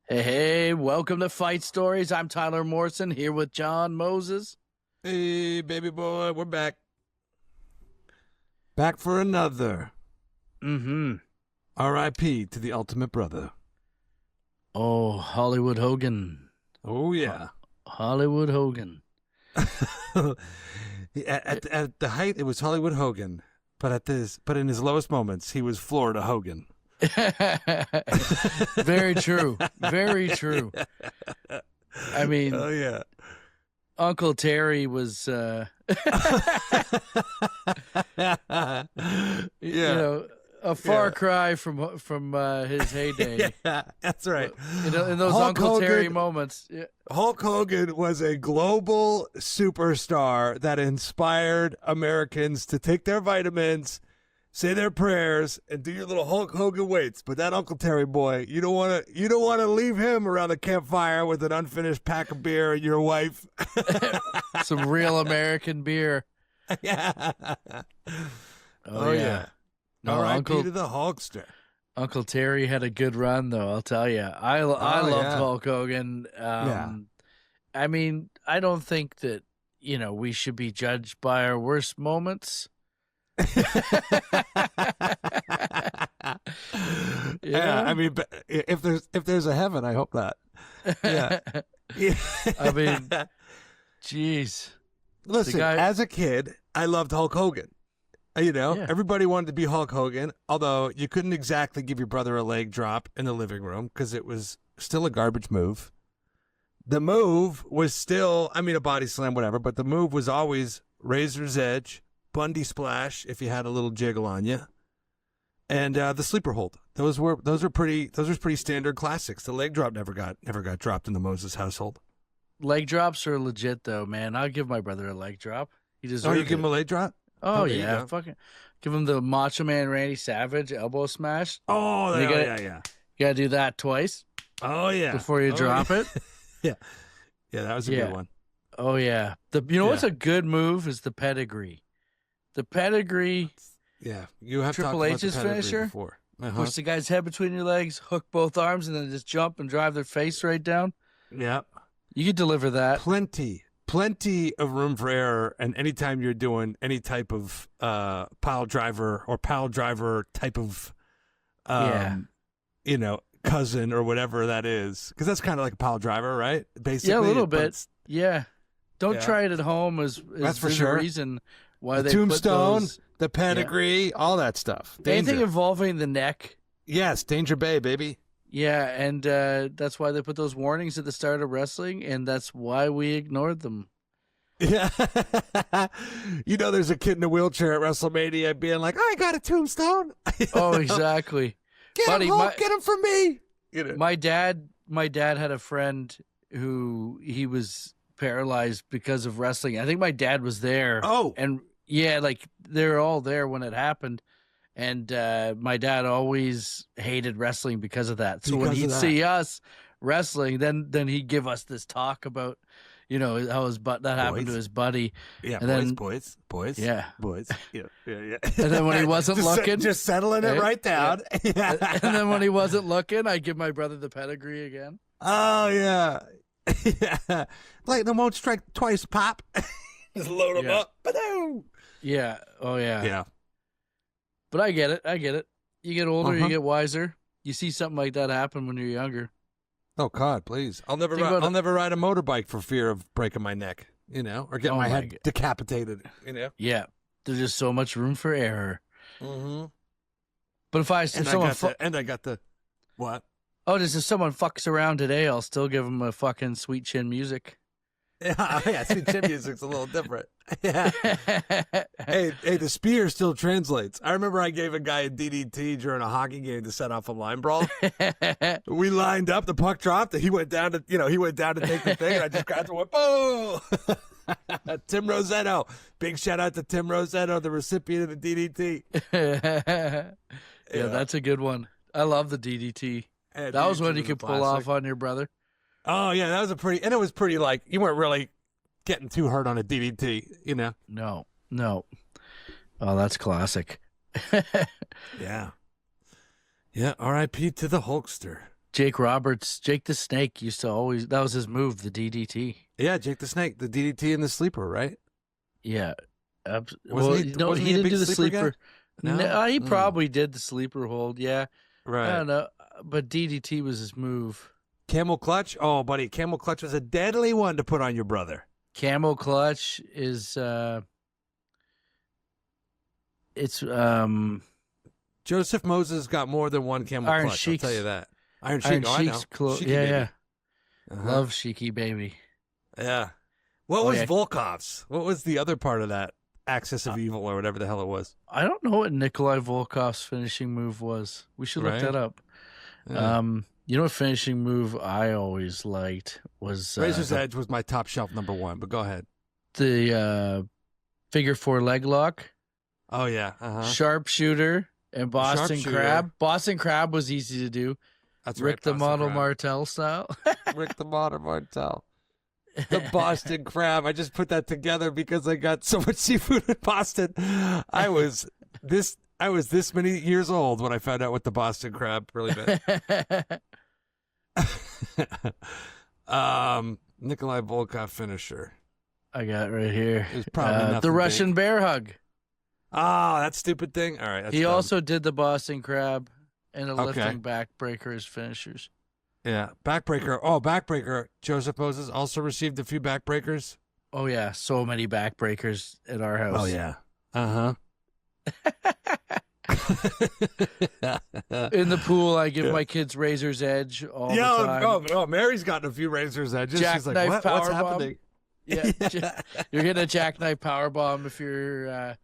Hey, welcome to Fight Stories. I'm Tyler Morrison here with John Moses. Hey, baby boy, we're back. Back for another. Mm-hmm. R.I.P. to the ultimate brother. Oh, Hollywood Hogan. Oh, yeah. Hollywood Hogan. At the height, it was Hollywood Hogan. But in his lowest moments, he was Florida Hogan. Very true. Very true. I mean, oh, yeah. Uncle Terry was, a far cry from his heyday. Yeah, that's right. In those Hulk Uncle Terry Hogan- moments. Yeah. Hulk Hogan was a global superstar that inspired Americans to take their vitamins, say their prayers, and do your little Hulk Hogan weights. But that Uncle Terry boy, you don't want to leave him around the campfire with an unfinished pack of beer and your wife. Some real American beer. Yeah. Oh, yeah. No, R.I.P. to the Hulkster. Uncle Terry had a good run, though. I'll tell you, I loved yeah. Hulk Hogan. I mean, I don't think that we should be judged by our worst moments. Yeah, I mean, but if there's a heaven, I hope not. Yeah. I mean, jeez. Listen, as a kid, I loved Hulk Hogan. Everybody wanted to be Hulk Hogan, although you couldn't exactly give your brother a leg drop in the living room because it was still a garbage move. The move was still, a body slam, whatever, but the move was always razor's edge, Bundy splash if you had a little jiggle on you, and the sleeper hold. Those were pretty standard classics. The leg drop never got dropped in the Moses household. Leg drops are legit, though, man. I'll give my brother a leg drop. He deserves it. Oh, you give him a leg drop? Oh yeah, fucking give him the Macho Man Randy Savage elbow smash. Oh, yeah. You gotta do that twice. Oh yeah, before you drop it. Yeah, that was a good one. Oh yeah, what's a good move is the pedigree. The pedigree. Yeah, you have Triple H's finisher. Before. Push the guy's head between your legs, hook both arms, and then just jump and drive their face right down. Yeah, you could deliver that. Plenty of room for error, and anytime you're doing any type of pile driver or pile driver type of, cousin or whatever that is, because that's kind of like a pile driver, right? Basically, yeah, a little bit. Yeah, don't try it at home. That's for sure. The reason why the they tombstone, put those, the pedigree, all that stuff. Danger. Anything involving the neck. Yes, Danger Bay, baby. Yeah, and that's why they put those warnings at the start of wrestling, and that's why we ignored them. Yeah. There's a kid in a wheelchair at WrestleMania being like, I got a tombstone. Oh, exactly. Get him for me. My dad had a friend who he was paralyzed because of wrestling. I think my dad was there. Oh. And yeah, like they're all there when it happened. And my dad always hated wrestling because of that. So when he'd see us wrestling, then he'd give us this talk about, how that happened to his buddy. Yeah, and then, boys. Yeah. Boys. Yeah. And then when he wasn't looking. Just settling it right down. Yeah. And then when he wasn't looking, I'd give my brother the pedigree again. Oh, yeah. Yeah. Lightning won't strike twice, Pop. Just load him up. Ba-doom. Yeah. Oh, yeah. Yeah. But I get it. You get older, you get wiser. You see something like that happen when you're younger. Oh God, please! I'll never ride a motorbike for fear of breaking my neck, or getting my head decapitated, Yeah, there's just so much room for error. Mm-hmm. But if I got the what? Oh, just if someone fucks around today, I'll still give them a fucking Sweet Chin Music. Yeah, Sweet Chin Music's a little different. Yeah. Hey, the spear still translates. I remember I gave a guy a DDT during a hockey game to set off a line brawl. We lined up, the puck dropped, and he went down to take the thing, and I just grabbed it and went, boom! Tim Rosetto. Big shout out to Tim Rosetto, the recipient of the DDT. Yeah, that's a good one. I love the DDT. That was one you could pull off on your brother. Oh, yeah, that was and it was pretty, you weren't really getting too hurt on a DDT, No. Oh, that's classic. Yeah. Yeah, R.I.P. to the Hulkster. Jake Roberts, Jake the Snake used to always, that was his move, the DDT. Yeah, Jake the Snake, the DDT and the sleeper, right? Yeah. Wasn't he didn't do the sleeper. No? He probably did the sleeper hold. Yeah. Right. I don't know. But DDT was his move. Camel clutch? Oh, buddy, camel clutch was a deadly one to put on your brother. Camel clutch is, it's, Joseph Moses got more than one camel Iron clutch, Sheik's, I'll tell you that. Iron Sheik, I know. Sheiky yeah, baby. yeah. Uh-huh. Love Sheiky baby. Yeah. What was Volkov's? What was the other part of that Axis of Evil or whatever the hell it was? I don't know what Nikolai Volkov's finishing move was. We should look that up. Yeah. You know what finishing move I always liked was Razor's Edge was my top shelf number one, but go ahead. The figure 4 leg lock. Oh yeah. Uh-huh. Sharpshooter and Boston Crab. Boston Crab was easy to do. That's Rick right, the Model Martel style. Rick the Model Martel. The Boston Crab. I just put that together because I got so much seafood in Boston. I was this many years old when I found out what the Boston Crab really meant. Nikolai Volkov finisher. I got it right here. It was probably the Russian bear hug. Oh, that stupid thing. All right. That's he dumb. also did the Boston Crab and a lifting backbreaker as finishers. Yeah, backbreaker. Oh, backbreaker. Joseph Moses also received a few backbreakers. Oh yeah, so many backbreakers at our house. Oh yeah. Uh huh. In the pool, I give my kids Razor's Edge all the time. Oh, Mary's gotten a few Razor's Edges. She's like, what's happening? Yeah, you're getting a jackknife power bomb if you're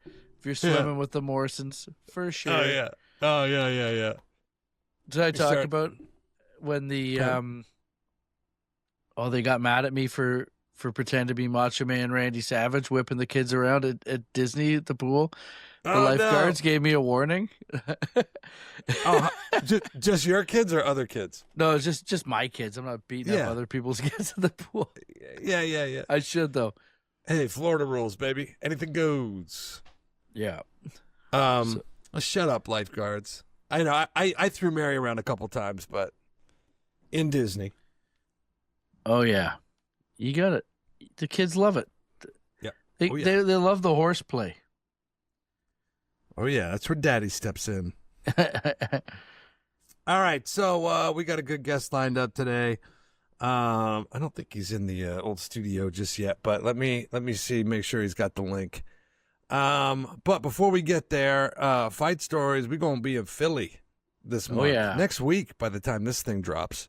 swimming with the Morrisons for sure. Oh yeah. Did I talk about when the they got mad at me for pretending to be Macho Man Randy Savage whipping the kids around at Disney at the pool? The lifeguards gave me a warning. Just your kids or other kids? No, it's just my kids. I'm not beating up other people's kids at the pool. Yeah. I should though. Hey, Florida rules, baby. Anything goes. Yeah. Shut up, lifeguards. I know I threw Mary around a couple times, but in Disney. Oh yeah, you got it. The kids love it. Yeah. They love the horseplay. Oh yeah, that's where Daddy steps in. All right, so we got a good guest lined up today. I don't think he's in the old studio just yet, but let me see, make sure he's got the link. But before we get there, Fight Stories, we're gonna be in Philly this month. Yeah. Next week by the time this thing drops.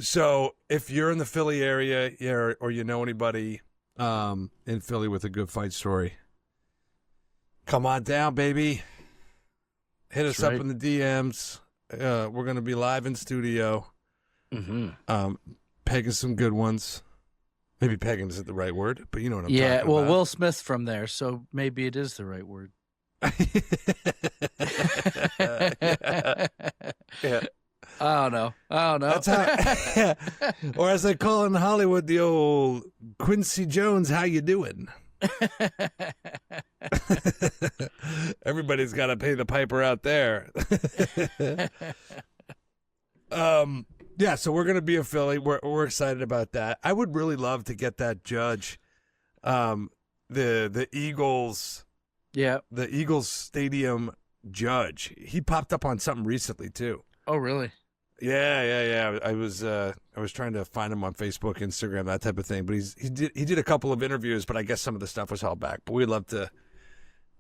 So if you're in the Philly area or you know anybody in Philly with a good fight story, come on down, baby. Hit us up in the DMs. We're going to be live in studio. Mm-hmm. Pegging some good ones. Maybe pegging isn't the right word, but you know what I'm talking about. Yeah, well, Will Smith's from there, so maybe it is the right word. Yeah. I don't know. That's how, or as they call in Hollywood, the old Quincy Jones, how you doing? Everybody's got to pay the piper out there. Yeah, so we're going to be in Philly. We're excited about that. I would really love to get that judge, the Eagles. Yeah, the Eagles Stadium judge. He popped up on something recently too. Oh, really? Yeah. I was trying to find him on Facebook, Instagram, that type of thing. But he did a couple of interviews, but I guess some of the stuff was held back. But we'd love to.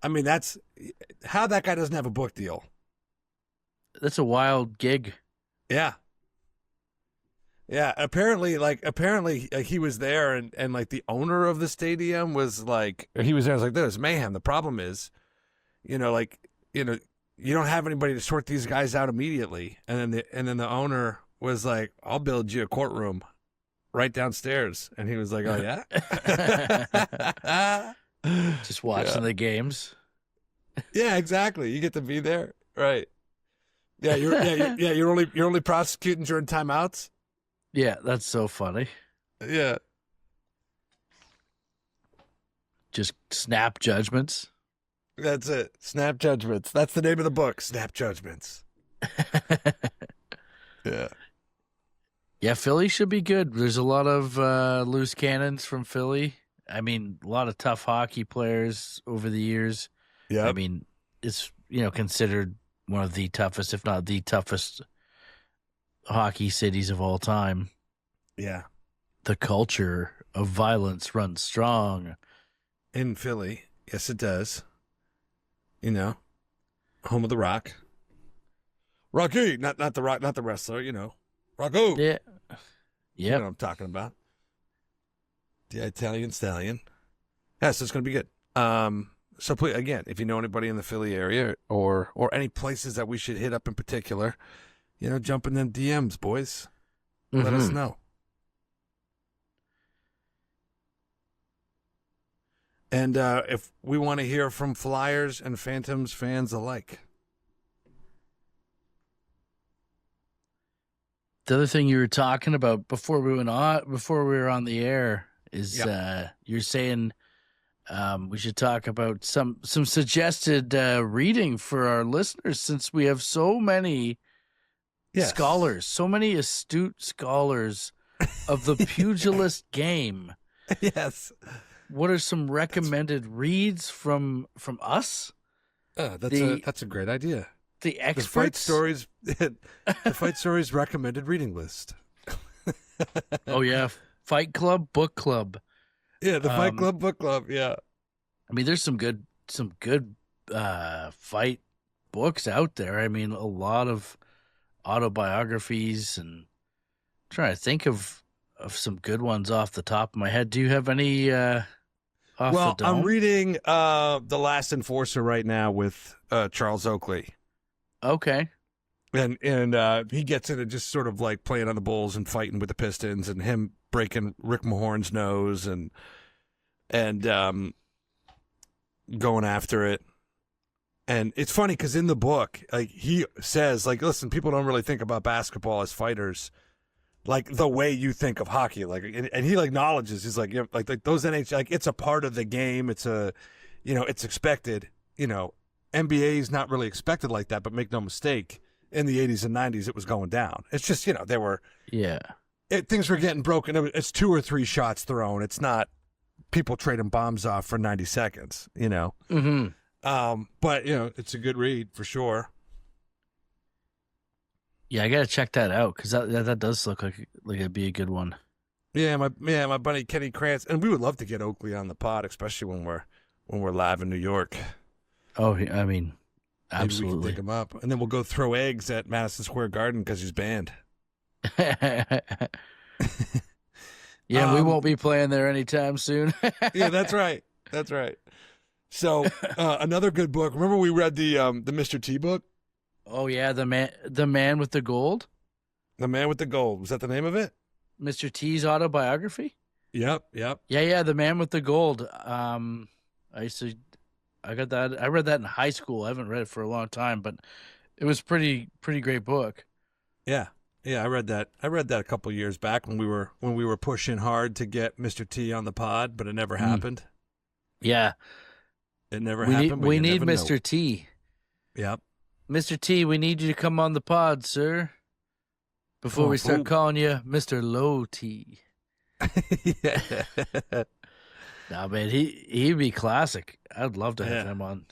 I mean, that's how that guy doesn't have a book deal. That's a wild gig. Yeah. Apparently he was there, and like the owner of the stadium was like, he was there. I was like, "There's mayhem." The problem is, you don't have anybody to sort these guys out immediately. And then the owner was like, "I'll build you a courtroom right downstairs." And he was like, "Oh yeah." Just watching the games. Yeah, exactly. You get to be there, right? Yeah, you're only prosecuting during timeouts. Yeah, that's so funny. Yeah. Just snap judgments. That's it. Snap judgments. That's the name of the book. Snap judgments. Yeah. Yeah, Philly should be good. There's a lot of loose cannons from Philly. I mean, a lot of tough hockey players over the years. Yeah. I mean, it's, considered one of the toughest, if not the toughest hockey cities of all time. Yeah. The culture of violence runs strong. In Philly. Yes, it does. Home of the Rock. Rocky, not the Rock, not the wrestler, Rocco. Yeah. You know what I'm talking about. The Italian Stallion. Yeah, so it's going to be good. So please, again, if you know anybody in the Philly area or any places that we should hit up in particular, jump in them DMs, boys. Let us know. And if we want to hear from Flyers and Phantoms fans alike. The other thing you were talking about before we were on the air is you're saying we should talk about some suggested reading for our listeners, since we have so many scholars, so many astute scholars of the pugilist game. Yes. What are some recommended reads from us? That's a great idea. The experts. The Fight Stories recommended reading list. Oh yeah, Fight Club, Book Club. Yeah, the Fight Club, Book Club. Yeah. I mean, there's some good fight books out there. I mean, a lot of autobiographies, and I'm trying to think of some good ones off the top of my head. Do you have any off the dome? I'm reading The Last Enforcer right now with Charles Oakley. Okay. And he gets into just sort of like playing on the Bulls and fighting with the Pistons, and him breaking Rick Mahorn's nose and going after it. And it's funny because in the book, like, he says, like, listen, people don't really think about basketball as fighters like the way you think of hockey. Like, and he acknowledges, he's like, like those NHL, like, it's a part of the game. It's it's expected. NBA is not really expected like that, but make no mistake, in the 80s and 90s, it was going down. It's just, they were, things were getting broken. It's 2 or 3 shots thrown. It's not people trading bombs off for 90 seconds, Mm-hmm. But, it's a good read for sure. Yeah, I got to check that out, because that does look like it'd be a good one. Yeah, my buddy Kenny Krantz, and we would love to get Oakley on the pod, especially when we're live in New York. Oh, I mean, absolutely. Maybe we can dig him up, and then we'll go throw eggs at Madison Square Garden because he's banned. Yeah, we won't be playing there anytime soon. Yeah, that's right. That's right. So another good book. Remember we read the Mr. T book? Oh yeah, the man with the gold. The Man with the Gold. Was that the name of it? Mr. T's autobiography. Yep. Yeah. The Man with the Gold. I got that. I read that in high school. I haven't read it for a long time, but it was pretty great book. Yeah. I read that. I read that a couple of years back when we were pushing hard to get Mr. T on the pod, but it never happened. Yeah, it never happened. We need Mr. T. Yep. Mr. T, we need you to come on the pod, sir. Before we start calling you Mr. Low T. Yeah. Nah, man, he'd be classic. I'd love to have him on.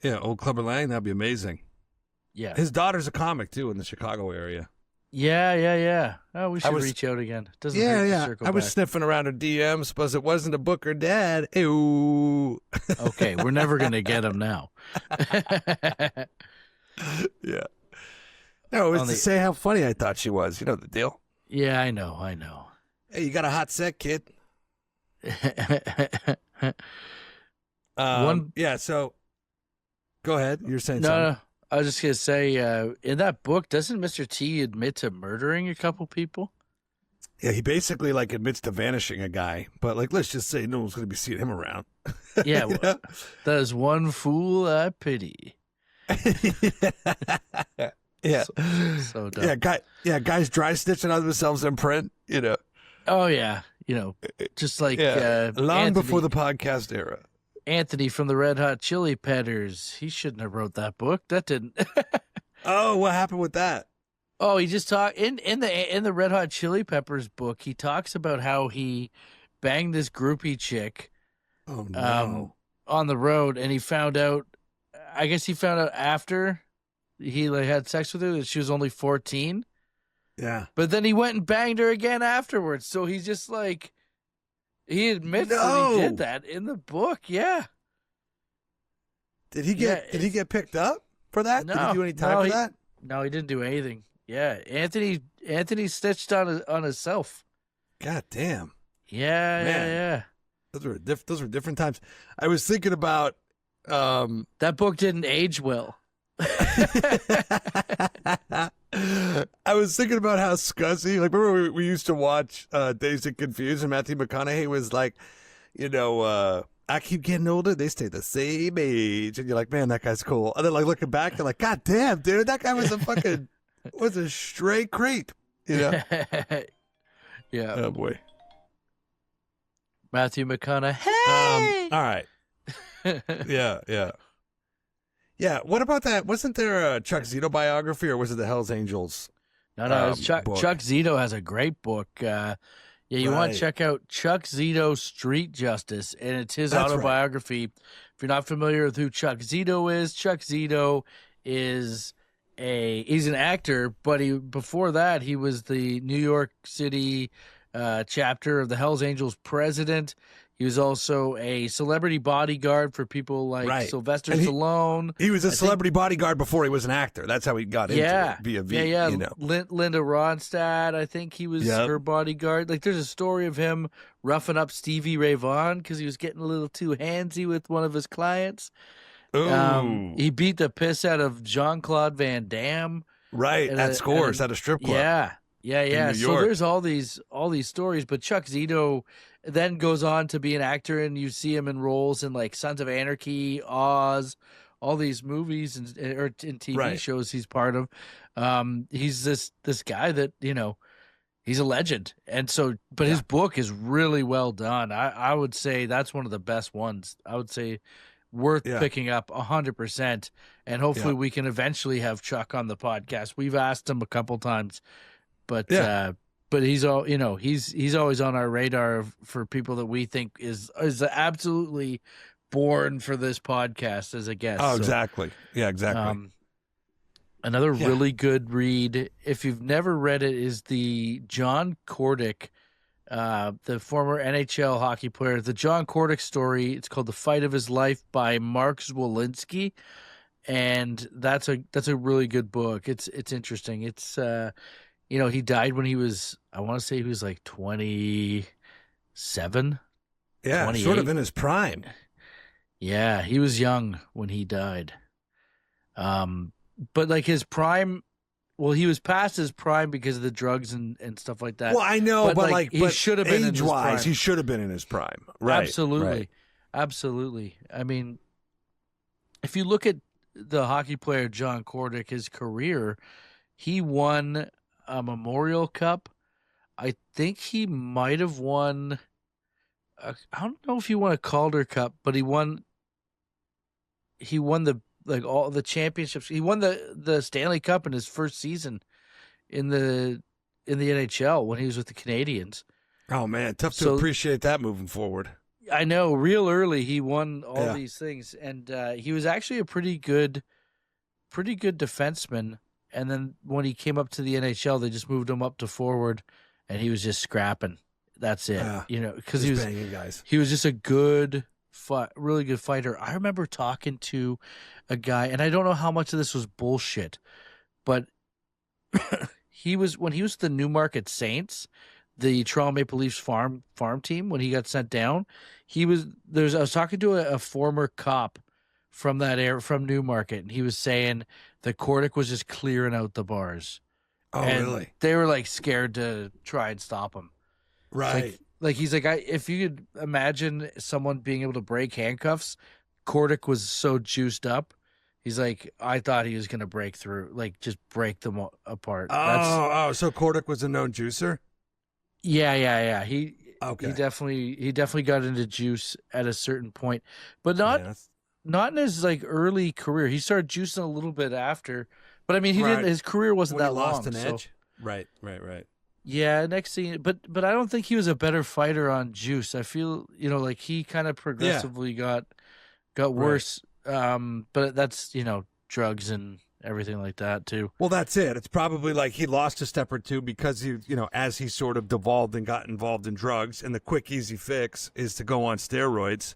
Yeah, old Clubber Lang, that'd be amazing. Yeah. His daughter's a comic, too, in the Chicago area. Yeah. Oh, we should reach out again. Doesn't hurt to circle I was back. sniffing around her DMs, suppose it wasn't a book or dad. Ew. Okay, we're never going to get him now. Yeah. No, it was to say how funny I thought she was. You know the deal. Yeah, I know. Hey, you got a hot set, kid. Yeah, so go ahead. You're saying something. No, I was just going to say, in that book, doesn't Mr. T admit to murdering a couple people? Yeah, he basically admits to vanishing a guy, but let's just say no one's going to be seeing him around. Yeah, well, that is one fool I pity. Yeah. So dumb. Guys dry stitching on themselves in print, Oh, yeah. Just like long Anthony, before the podcast era. Anthony from the Red Hot Chili Peppers. He shouldn't have wrote that book. That didn't. Oh, what happened with that? Oh, he just talked in the Red Hot Chili Peppers book. He talks about how he banged this groupie chick, Oh no, on the road, and he found out. I guess he found out after he like had sex with her that she was only 14. Yeah, but then he went and banged her again afterwards. So he's just like, he admits that he did that in the book. Yeah. Did he get picked up for that? No, did he do any time for that? No, he didn't do anything. Yeah, Anthony stitched on himself. God damn. Yeah, Man. yeah. Those were different times. I was thinking about that book didn't age well. I was thinking about how scuzzy. Like, remember we used to watch Dazed and Confused, and Matthew McConaughey was like, I keep getting older, they stay the same age, and you're like, man, that guy's cool. And then like looking back, you're like, God damn, dude, that guy was a straight creep, Yeah. Oh boy. Matthew McConaughey. All right. Yeah. What about that? Wasn't there a Chuck Zito biography, or was it the Hells Angels? No, Chuck Zito has a great book. You want to check out Chuck Zito Street Justice, and it's his autobiography. Right. If you're not familiar with who Chuck Zito is, Chuck Zito is he's an actor, but before that he was the New York City chapter of the Hells Angels president. He was also a celebrity bodyguard for people like Sylvester Stallone. He was a celebrity bodyguard before he was an actor. That's how he got into it via V. Yeah. You know. Linda Ronstadt, I think he was her bodyguard. Like, there's a story of him roughing up Stevie Ray Vaughan because he was getting a little too handsy with one of his clients. He beat the piss out of Jean-Claude Van Damme. Right, at Scores, at a strip club. Yeah. So there's all these stories, but Chuck Zito then goes on to be an actor, and you see him in roles in like Sons of Anarchy, Oz, all these movies or in TV shows he's part of. He's this guy that, he's a legend. And so, but his book is really well done. I would say that's one of the best ones. I would say worth picking up 100%. And hopefully we can eventually have Chuck on the podcast. We've asked him a couple times, but he's he's always on our radar for people that we think is absolutely born for this podcast as a guest. Oh, exactly. Yeah, exactly. Another really good read, if you've never read it, is the John Kordick, the former NHL hockey player, the John Kordick story. It's called The Fight of His Life by Mark Zwolinski. And that's a really good book. It's interesting. It's he died when he was, I want to say he was like 27. Yeah, 28. Sort of in his prime. Yeah, he was young when he died. But like his prime, well, he was past his prime because of the drugs and stuff like that. Well, I know, but he should have been age-wise, he should have been in his prime. Right. Absolutely. I mean, if you look at the hockey player John Kordick, his career, he won a Memorial Cup. I think he might have won. I don't know if he won a Calder Cup, but he won all the championships. He won the Stanley Cup in his first season in the NHL when he was with the Canadiens. Oh man, tough to appreciate that moving forward. I know, real early he won all these things, and he was actually a pretty good defenseman. And then when he came up to the NHL, they just moved him up to forward, and he was just scrapping. That's it, because he was banging guys. He was just a really good fighter. I remember talking to a guy, and I don't know how much of this was bullshit, but when he was the Newmarket Saints, the Toronto Maple Leafs farm team, when he got sent down, I was talking to a former cop from that area, from Newmarket, and he was saying that Kordick was just clearing out the bars. Oh, and really? They were like scared to try and stop him. Right. Like he's like, if you could imagine someone being able to break handcuffs, Kordick was so juiced up. He's like, I thought he was going to break through, like just break them apart. So Kordick was a known juicer? Yeah. He definitely got into juice at a certain point, but not in his like early career. He started juicing a little bit after, But I mean, he didn't. His career wasn't that long. Lost an edge. Right. Yeah, next thing, but I don't think he was a better fighter on Juice. I feel, like he kind of progressively got worse. But that's, drugs and everything like that too. Well, that's it. It's probably like he lost a step or two because he, as he sort of devolved and got involved in drugs, and the quick, easy fix is to go on steroids.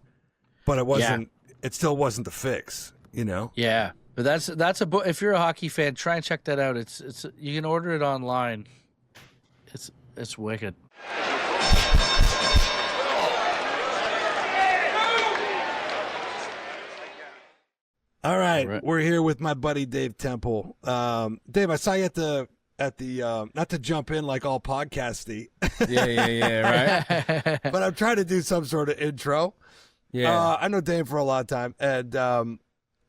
But it wasn't. Yeah. It still wasn't the fix, Yeah, but that's a book. If you're a hockey fan, try and check that out. It's you can order it online. It's wicked. All right, we're here with my buddy Dave Temple. Dave, I saw you at the not to jump in like all podcasty. Yeah, right. But I'm trying to do some sort of intro. Yeah, I know Dave for a long time, and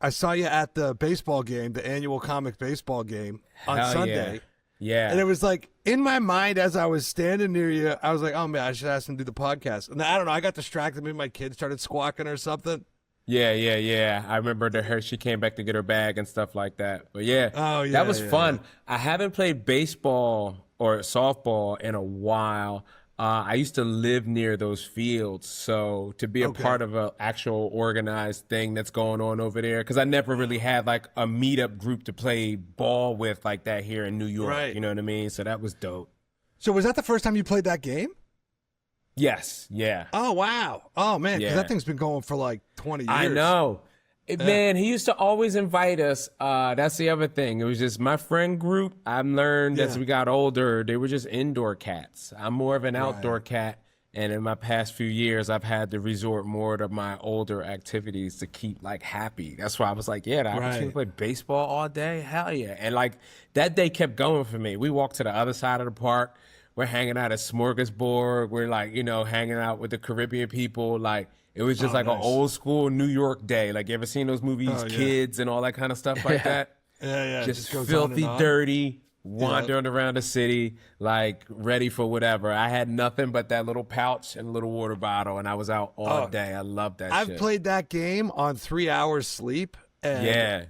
I saw you at the baseball game, the annual comic baseball game on Sunday. Yeah. And it was like, in my mind, as I was standing near you, I was like, oh, man, I should ask him to do the podcast. And I don't know, I got distracted. Maybe my kid started squawking or something. Yeah. I remember she came back to get her bag and stuff like that. But that was fun. I haven't played baseball or softball in a while. I used to live near those fields, so to be a part of an actual organized thing that's going on over there, because I never really had like a meetup group to play ball with like that here in New York. Right. You know what I mean? So that was dope. So was that the first time you played that game? Yes. Yeah. Oh, wow. Oh, man, because that thing's been going for like 20 years. I know. Man, he used to always invite us. That's the other thing. It was just my friend group. I learned as we got older, they were just indoor cats. I'm more of an outdoor cat. And in my past few years, I've had to resort more to my older activities to keep like happy. That's why I was like, the opportunity to play baseball all day. Hell yeah. And like that day kept going for me. We walked to the other side of the park. We're hanging out at Smorgasbord. We're like, hanging out with the Caribbean people. Like, it was just like an old school New York day. Like, you ever seen those movies, Kids and all that kind of stuff like that? Yeah. Just filthy, dirty, wandering around the city, like ready for whatever. I had nothing but that little pouch and a little water bottle, and I was out all day. I love that shit. I've played that game on 3 hours sleep. And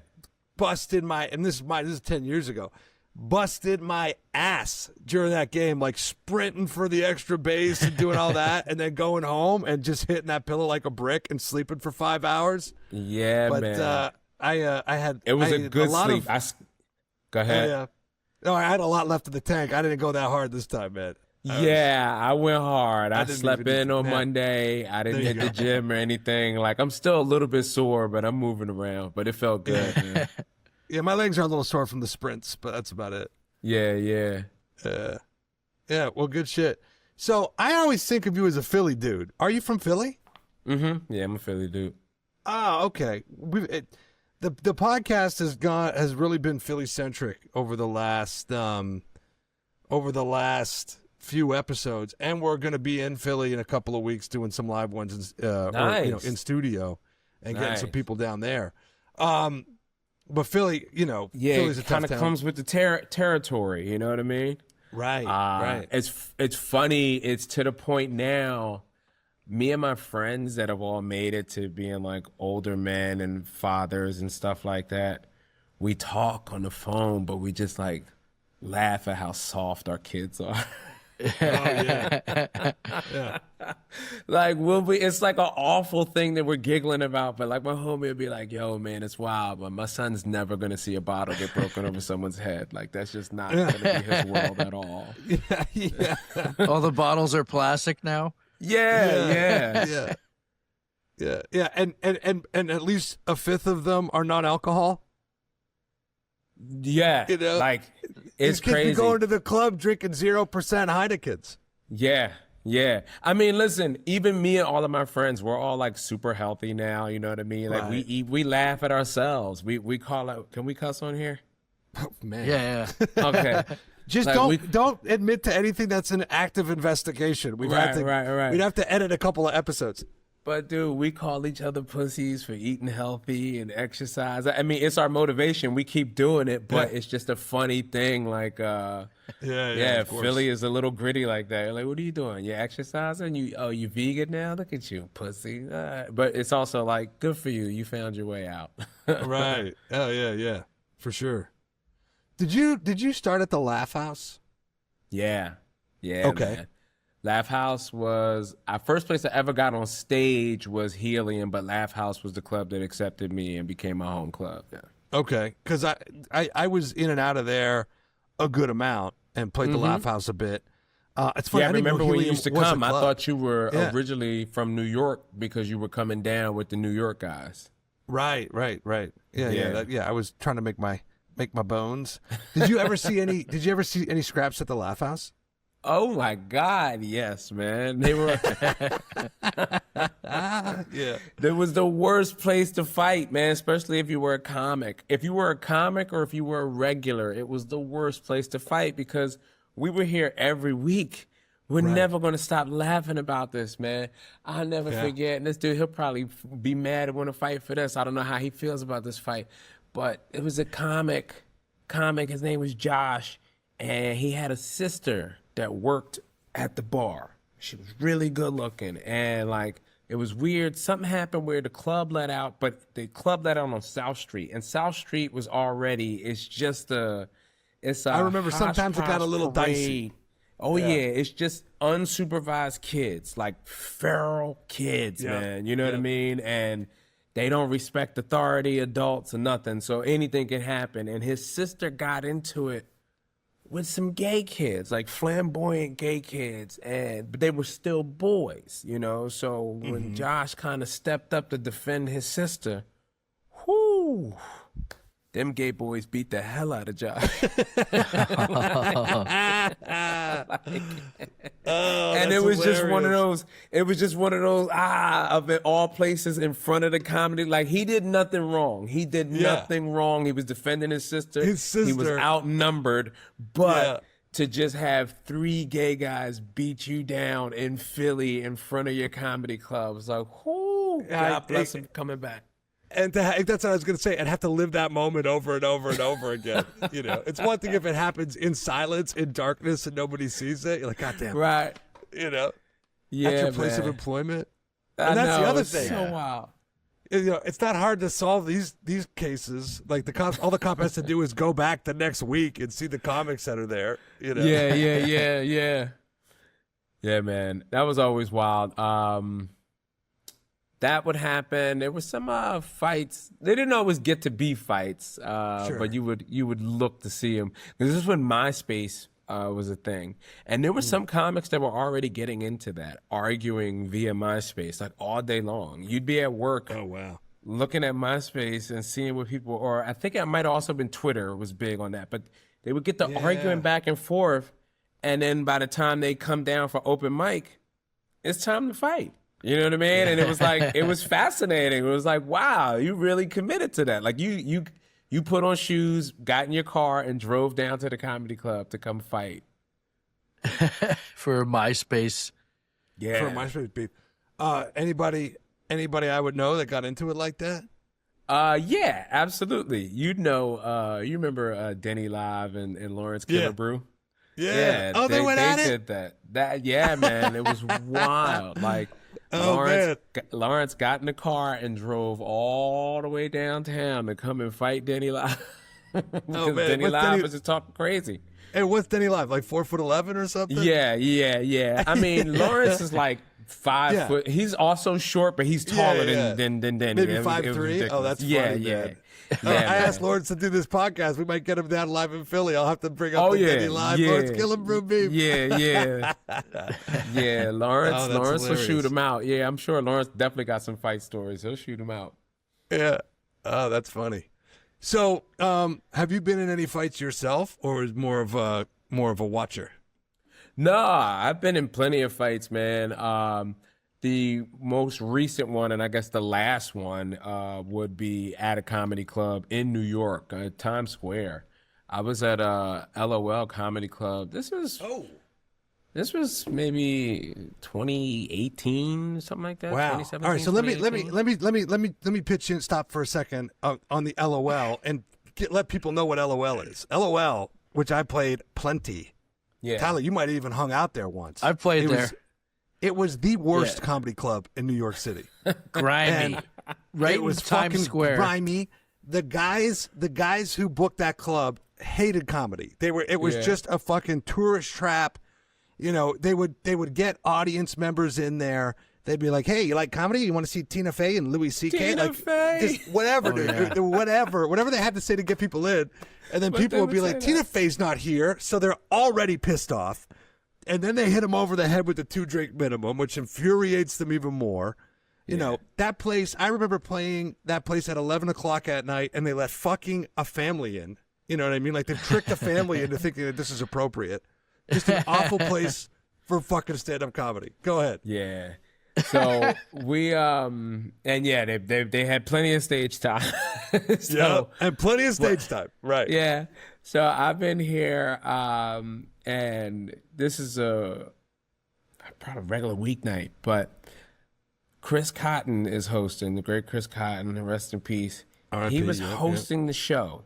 busted this is 10 years ago. Busted my ass during that game, like sprinting for the extra base and doing all that, and then going home and just hitting that pillow like a brick and sleeping for 5 hours. Yeah, but, man. I had it was a good sleep. Go ahead. No, I had a lot left in the tank. I didn't go that hard this time, man. I went hard. I slept in on Monday. I didn't hit the gym or anything. Like, I'm still a little bit sore, but I'm moving around. But it felt good, man. Yeah, my legs are a little sore from the sprints, but that's about it. Yeah. Well, good shit. So I always think of you as a Philly dude. Are you from Philly? Mm-hmm. Yeah, I'm a Philly dude. Oh, okay. The podcast has really been Philly centric over the last few episodes, and we're going to be in Philly in a couple of weeks doing some live ones in studio and getting some people down there. But Philly, Philly's a tough town. Kind of comes with the territory. You know what I mean? Right. Right. It's funny. It's to the point now. Me and my friends that have all made it to being like older men and fathers and stuff like that, we talk on the phone, but we just like laugh at how soft our kids are. Yeah. Like it's like an awful thing that we're giggling about, but like my homie would be like, yo man, it's wild, but my son's never gonna see a bottle get broken over someone's head. Like that's just not gonna be his world at all. Yeah. All the bottles are plastic now. Yeah. And at least a fifth of them are non-alcohol. Yeah, like it's crazy. Be going to the club drinking 0% Heinekens. Yeah. I mean, listen, even me and all of my friends, we're all like super healthy now. You know what I mean? Like we eat, we laugh at ourselves. We call out. Can we cuss on here? Oh man. Yeah. Okay. Just don't admit to anything that's an active investigation. We'd have to edit a couple of episodes. But dude, we call each other pussies for eating healthy and exercise. I mean, it's our motivation. We keep doing it, but it's just a funny thing. Like, Philly is a little gritty like that. Like, what are you doing? You exercising? You vegan now? Look at you, pussy. But it's also like, good for you. You found your way out. Right. Oh yeah, for sure. Did you start at the Laff House? Yeah. Okay. Man. Laff House was our first place I ever got on stage was Helium, but Laff House was the club that accepted me and became my home club. Yeah. Okay, because I was in and out of there a good amount and played the Laff House a bit. It's funny. Yeah, I remember when you used to come. I thought you were Yeah. originally from New York because you were coming down with the New York guys. Right. Yeah. I was trying to make my bones. Did you ever see any scraps at the Laff House? Oh my God, yes, man. They were Yeah. It was the worst place to fight, man, especially if you were a comic. If you were a comic or if you were a regular, it was the worst place to fight because we were here every week. We're never going to stop laughing about this, man. I'll never forget. And this dude, he'll probably be mad and want to fight for this. I don't know how he feels about this fight. But it was a comic. His name was Josh. And he had a sister that worked at the bar. She was really good looking. And like, it was weird. Something happened where the club let out, but the club let out on South Street. And South Street was already, I remember sometimes it got a little dicey. Oh yeah, it's just unsupervised kids, like feral kids, man. You know what I mean? And they don't respect authority, adults, or nothing. So anything can happen. And his sister got into it with some gay kids, like flamboyant gay kids, but they were still boys, you know? So when Josh kind of stepped up to defend his sister, whoo, them gay boys beat the hell out of Josh. And it was just one of those, of it all places in front of the comedy. Like, he did nothing wrong. He did nothing wrong. He was defending his sister. He was outnumbered. But to just have 3 gay guys beat you down in Philly in front of your comedy club, it's like, whoo, God bless him coming back. And that's what I was going to say. And have to live that moment over and over and over again. You know, it's one thing if it happens in silence, in darkness, and nobody sees it. You're like, God damn. Right. You know, yeah, at your place of employment. And that's the other thing. So wild. You know, it's not hard to solve these cases. Like the cops, all the cop has to do is go back the next week and see the comics that are there. You know. Yeah, man. That was always wild. That would happen. There were some fights. They didn't always get to be fights, but you would look to see them. Because this is when MySpace was a thing. And there were some comics that were already getting into that, arguing via MySpace, like all day long. You'd be at work looking at MySpace and seeing what people, or I think it might have also been Twitter was big on that, but they would get to arguing back and forth. And then by the time they come down for open mic, it's time to fight. You know what I mean? And it was like, it was fascinating. It was like, wow, you really committed to that. Like you put on shoes, got in your car, and drove down to the comedy club to come fight. For MySpace. Yeah. For MySpace beef. Anybody I would know that got into it like that? Yeah, absolutely. You'd know, you remember Denny Live and Lawrence Killebrew? Yeah. Oh, they went at it? Did that. Yeah, man. It was wild. Like, Lawrence got in the car and drove all the way downtown to come and fight Denny Live. Because Denny Live was just talking crazy. And what's Denny Live, like 4'11" or something? Yeah. I mean, Lawrence is like 5 foot. He's also short, but he's taller than Denny. Maybe 5'3". Oh, that's funny. Yeah. I asked Lawrence to do this podcast. We might get him down live in Philly. I'll have to bring up the Denny Live. Lawrence Killebrew beef. Yeah. Lawrence will shoot him out. Yeah, I'm sure Lawrence definitely got some fight stories. He'll shoot him out. Yeah. Oh, that's funny. So, have you been in any fights yourself, or is more of a watcher? No, I've been in plenty of fights, man. The most recent one, and I guess the last one, would be at a comedy club in New York, Times Square. I was at a LOL comedy club. This was maybe 2018, something like that. Wow! All right, so let me pitch in. Stop for a second on the LOL and let people know what LOL is. LOL, which I played plenty. Yeah, Tyler, you might have even hung out there once. I played there. It was the worst comedy club in New York City. Grimy. Right, it was fucking Times Square. Grimy. The guys who booked that club hated comedy. It was just a fucking tourist trap. You know, they would get audience members in there. They'd be like, "Hey, you like comedy? You want to see Tina Fey and Louis C.K.? Tina Fey. Just whatever, dude. Whatever they had to say to get people in." And then people would be like, "Tina Fey's not here," so they're already pissed off. And then they hit him over the head with the 2-drink minimum, which infuriates them even more. You know, that place, I remember playing that place at 11 o'clock at night, and they let fucking a family in. You know what I mean? Like, they tricked a family into thinking that this is appropriate. Just an awful place for fucking stand-up comedy. Go ahead. Yeah. So we and yeah, they had plenty of stage time. And plenty of stage time. Right. Yeah. So I've been here, and this is probably a regular weeknight, but Chris Cotton is hosting, the great Chris Cotton, rest in peace. He was hosting the show,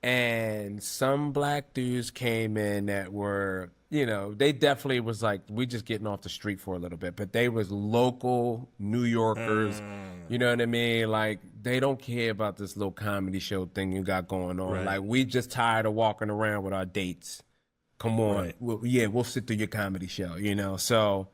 and some black dudes came in that were, you know, they definitely was like, we just getting off the street for a little bit, but they was local New Yorkers, you know what I mean? Like, they don't care about this little comedy show thing you got going on. Right. Like, we just tired of walking around with our dates. Come on. Right. We'll sit through your comedy show, you know? So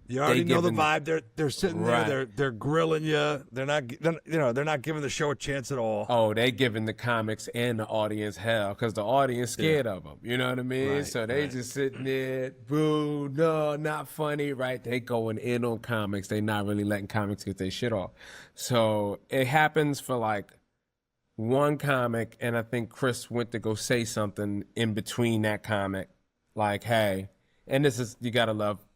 you already know the vibe. They're sitting there. They're grilling you. They're not giving the show a chance at all. Oh, they giving the comics and the audience hell because the audience scared of them. You know what I mean? Right, so they just sitting there, boo, no, not funny, right? They going in on comics. They not really letting comics get their shit off. So it happens for like one comic, and I think Chris went to go say something in between that comic, like, hey, and this is, you gotta love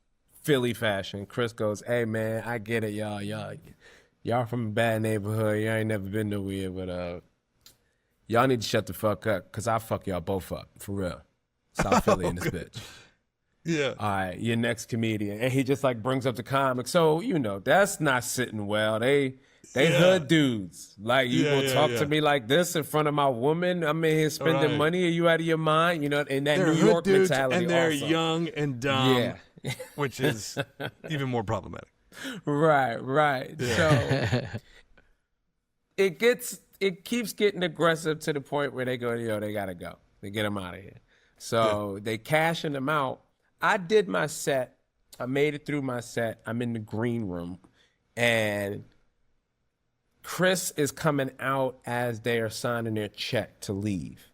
Philly fashion. Chris goes, "Hey man, I get it, y'all from a bad neighborhood. Y'all ain't never been nowhere, but y'all need to shut the fuck up, cause I'll fuck y'all both up for real. South Philly in this bitch." Yeah. All right, your next comedian, and he just like brings up the comic. So you know that's not sitting well. They hood dudes. Like, you gonna talk to me like this in front of my woman? I'm in here spending money. Are you out of your mind? You know, and that they're New York dudes, mentality. And they're also young and dumb. Yeah. Which is even more problematic. Right. Yeah. So it keeps getting aggressive to the point where they go, they gotta go. They get them out of here. So they cashing them out. I did my set. I made it through my set. I'm in the green room, and Chris is coming out as they are signing their check to leave,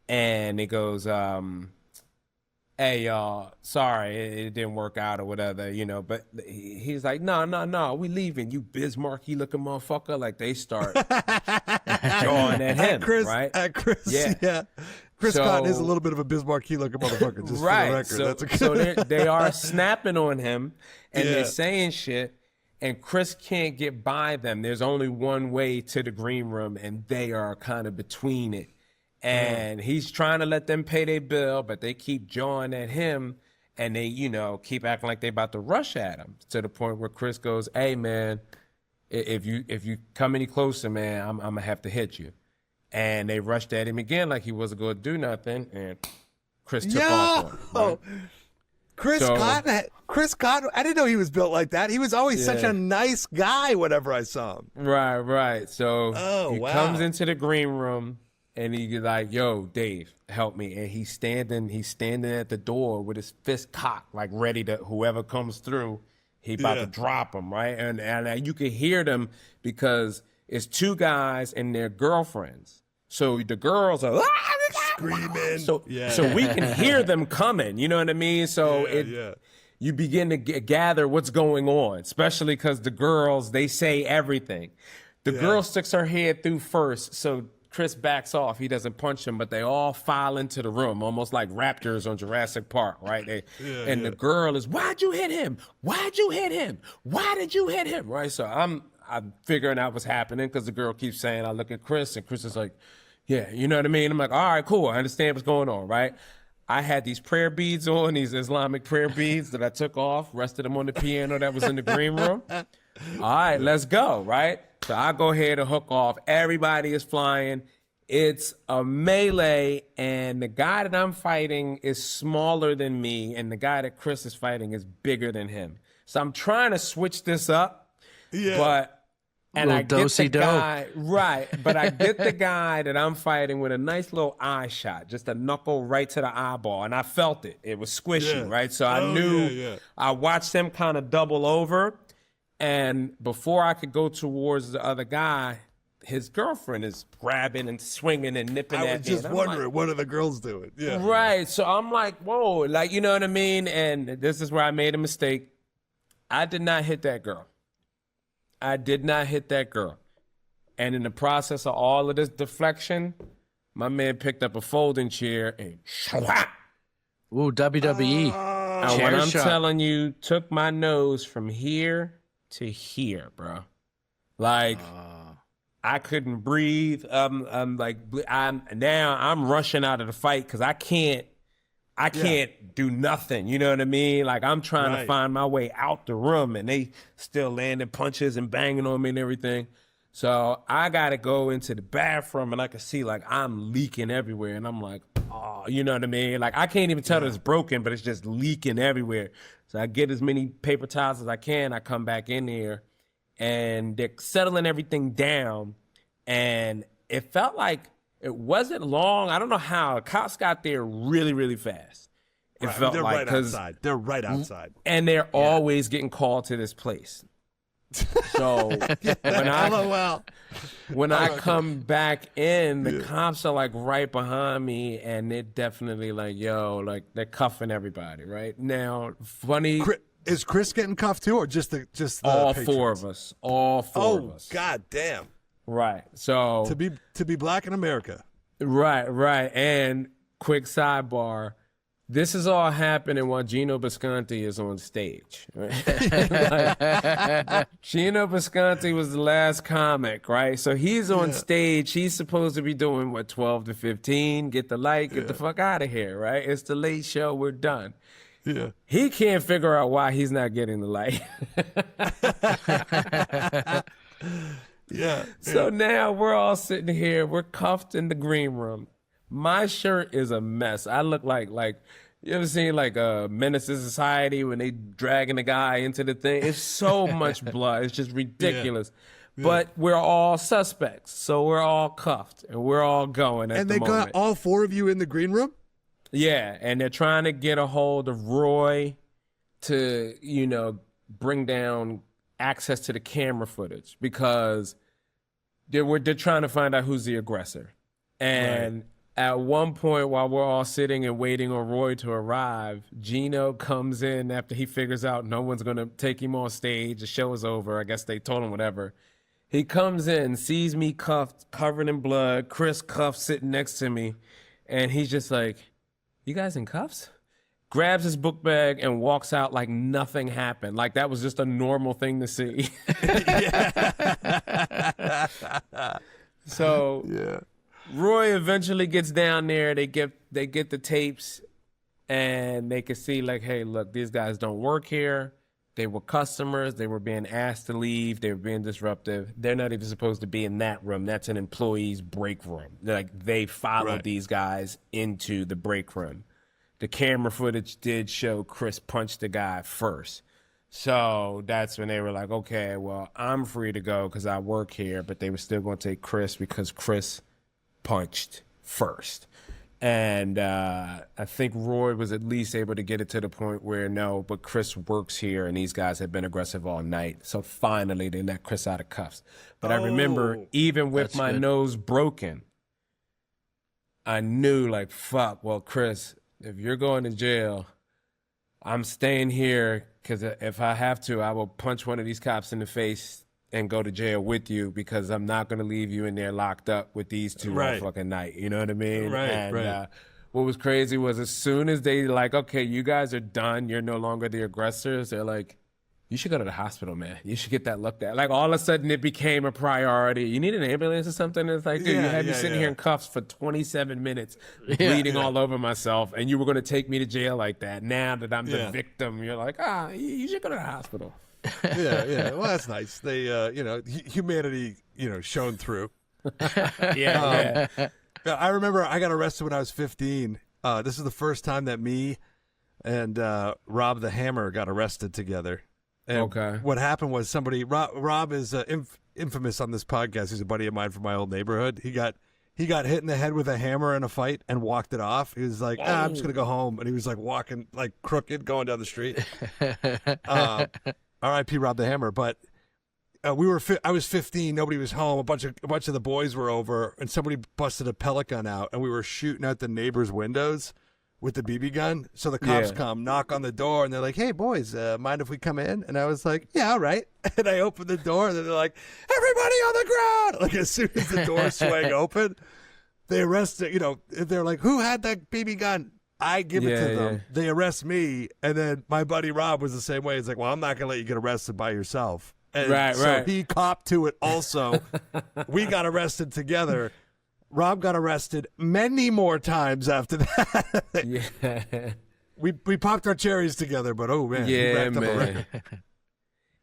and it goes, "Hey y'all, sorry it didn't work out or whatever, you know." But he's like, "No, we leaving, you Bismarcky looking motherfucker." Like, they start jawing at him, right? At Chris, yeah. Chris Cotton is a little bit of a Bismarcky looking motherfucker, just for the record. So they are snapping on him, and they're saying shit, and Chris can't get by them. There's only one way to the green room, and they are kind of between it. And he's trying to let them pay their bill, but they keep jawing at him, and they, keep acting like they about to rush at him, to the point where Chris goes, "Hey man, if you come any closer, man, I'm gonna have to hit you." And they rushed at him again like he wasn't gonna do nothing, and Chris took off on him. Right? Chris Cotton, I didn't know he was built like that. He was always such a nice guy whenever I saw him. Right. So he comes into the green room, and he's like, "Yo, Dave, help me." And he's standing at the door with his fist cocked, like ready to, whoever comes through, he about to drop him, right? And you can hear them because it's two guys and their girlfriends. So the girls are screaming. So we can hear them coming, you know what I mean? So you begin to gather what's going on, especially because the girls, they say everything. The girl sticks her head through first, so Chris backs off. He doesn't punch him, but they all file into the room, almost like raptors on Jurassic Park, right? The girl is, "Why'd you hit him? Why'd you hit him? Why did you hit him?" Right? So I'm figuring out what's happening because the girl keeps saying, I look at Chris, and Chris is like, "Yeah, you know what I mean?" I'm like, "All right, cool. I understand what's going on," right? I had these prayer beads on, these Islamic prayer beads that I took off, rested them on the piano that was in the green room. All right, let's go, right? So I go ahead and hook off. Everybody is flying. It's a melee, and the guy that I'm fighting is smaller than me, and the guy that Chris is fighting is bigger than him. So I'm trying to switch this up, but And I get the do-si-do. guy, right, but I get the guy that I'm fighting with a nice little eye shot, just a knuckle right to the eyeball. And I felt it. It was squishy, right? So I knew, I watched him kind of double over. And before I could go towards the other guy, his girlfriend is grabbing and swinging and nipping at me. I was just wondering, like, what are the girls doing? Yeah. Right. So I'm like, whoa, like, you know what I mean? And this is where I made a mistake. I did not hit that girl. I did not hit that girl. And in the process of all of this deflection, my man picked up a folding chair and shwap. Ooh, WWE. And what I'm telling you, took my nose from here to here, bro. Like, I couldn't breathe. I'm rushing out of the fight because I can't do nothing. You know what I mean? Like, I'm trying to find my way out the room, and they still landing punches and banging on me and everything. So I got to go into the bathroom, and I can see, like, I'm leaking everywhere. And I'm like, oh, you know what I mean? Like, I can't even tell that it's broken, but it's just leaking everywhere. So I get as many paper towels as I can. I come back in there, and they're settling everything down. And it felt like it wasn't long. I don't know how. The cops got there really, really fast. It felt they're like, right outside. They're right outside. And they're always getting called to this place. So when I come back in, the cops are like right behind me, and they're definitely like, yo, like they're cuffing everybody right now. Funny. Is Chris getting cuffed too, or just the all patrons? four of us? All four of us. Oh, god damn! Right. So to be black in America. Right. And quick sidebar. This is all happening while Gino Bisconti is on stage. Right? Gino Bisconti was the last comic, right? So he's on stage. He's supposed to be doing, 12 to 15? Get the light, get the fuck out of here, right? It's the late show. We're done. Yeah. He can't figure out why he's not getting the light. So now we're all sitting here. We're cuffed in the green room. My shirt is a mess. I look like you ever seen like a Menace to Society when they dragging the guy into the thing? It's so much blood. It's just ridiculous. Yeah. But we're all suspects, so we're all cuffed and we're all going at the moment. And they got all four of you in the green room? Yeah, and they're trying to get a hold of Roy to, bring down access to the camera footage because they're trying to find out who's the aggressor. And at one point, while we're all sitting and waiting on Roy to arrive, Gino comes in after he figures out no one's going to take him on stage. The show is over. I guess they told him whatever. He comes in, sees me cuffed, covered in blood, Chris cuffed sitting next to me, and he's just like, you guys in cuffs? Grabs his book bag and walks out like nothing happened. Like that was just a normal thing to see. So Roy eventually gets down there. They get the tapes and they can see like, hey, look, these guys don't work here. They were customers. They were being asked to leave. They were being disruptive. They're not even supposed to be in that room. That's an employee's break room. Like they followed these guys into the break room. The camera footage did show Chris punched the guy first. So that's when they were like, okay, well, I'm free to go because I work here. But they were still going to take Chris because Chris punched first. And I think Roy was at least able to get it to the point where, no, but Chris works here and these guys have been aggressive all night. So finally they let Chris out of cuffs. But I remember even with my nose broken, I knew like, fuck, well, Chris, if you're going to jail, I'm staying here because if I have to, I will punch one of these cops in the face and go to jail with you because I'm not going to leave you in there locked up with these two all fucking night. You know what I mean? What was crazy was as soon as they like, okay, you guys are done. You're no longer the aggressors. They're like, you should go to the hospital, man. You should get that looked at. Like all of a sudden it became a priority. You need an ambulance or something? It's like, dude, you had me sitting here in cuffs for 27 minutes, bleeding all over myself, and you were going to take me to jail like that. Now that I'm the victim, you're like, you should go to the hospital. Well, that's nice. They, humanity, shown through. Yeah. I remember I got arrested when I was 15. This is the first time that me and Rob the Hammer got arrested together. And what happened was Rob is infamous on this podcast. He's a buddy of mine from my old neighborhood. He got hit in the head with a hammer in a fight and walked it off. He was like, I'm just gonna go home, and he was like walking like crooked going down the street. R.I.P. Rob the Hammer. But I was 15. Nobody was home. A bunch of the boys were over, and somebody busted a pellet gun out, and we were shooting out the neighbors' windows with the BB gun. So the cops come, knock on the door, and they're like, "Hey, boys, mind if we come in?" And I was like, "Yeah, all right." And I opened the door, and they're like, "Everybody on the ground!" Like as soon as the door swang open, they arrested. They're like, "Who had that BB gun?" I give it to them. They arrest me, and then my buddy Rob was the same way. He's like, "Well, I'm not gonna let you get arrested by yourself." And so he copped to it also. We got arrested together. Rob got arrested many more times after that. Yeah. We popped our cherries together, but oh man, he racked up a record.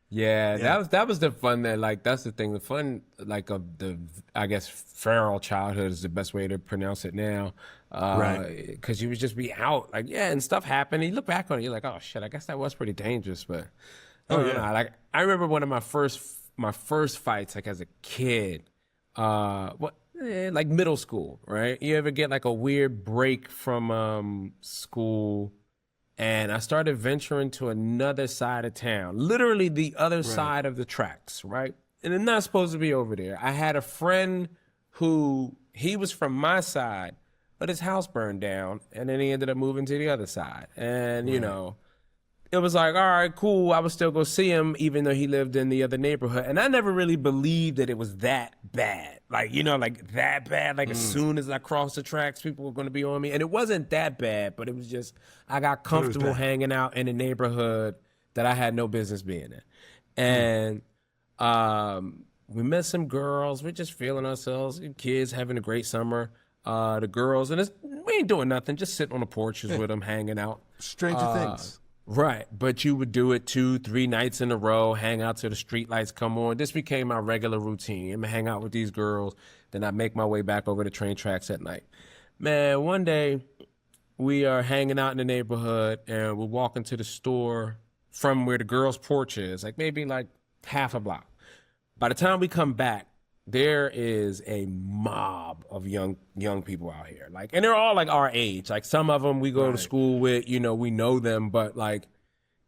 Yeah, that was the fun that's the thing. The fun of the, I guess, feral childhood is the best way to pronounce it now. Right. Because you would just be out and stuff happened. And you look back on it, you're like, oh shit, I guess that was pretty dangerous. But I remember one of my first fights as a kid. Like middle school, right? You ever get like a weird break from school, and I started venturing to another side of town, literally the other side of the tracks, right? And I'm not supposed to be over there. I had a friend who, he was from my side, but his house burned down, and then he ended up moving to the other side. And, it was like, all right, cool. I would still go see him, even though he lived in the other neighborhood. And I never really believed that it was that bad. That bad. As soon as I crossed the tracks, people were going to be on me. And it wasn't that bad, but it was just, I got comfortable hanging out in a neighborhood that I had no business being in. And we met some girls. We're just feeling ourselves, kids having a great summer. The girls, and we ain't doing nothing, just sitting on the porches with them, hanging out. Stranger things. Right, but you would do it 2-3 nights in a row, hang out till the street lights come on. This became my regular routine. I'm gonna hang out with these girls, then I make my way back over the train tracks at night. Man, one day we are hanging out in the neighborhood and we're walking to the store from where the girls' porch is, maybe half a block. By the time we come back, there is a mob of young people out here. And they're all our age. Some of them we go to school with, we know them, but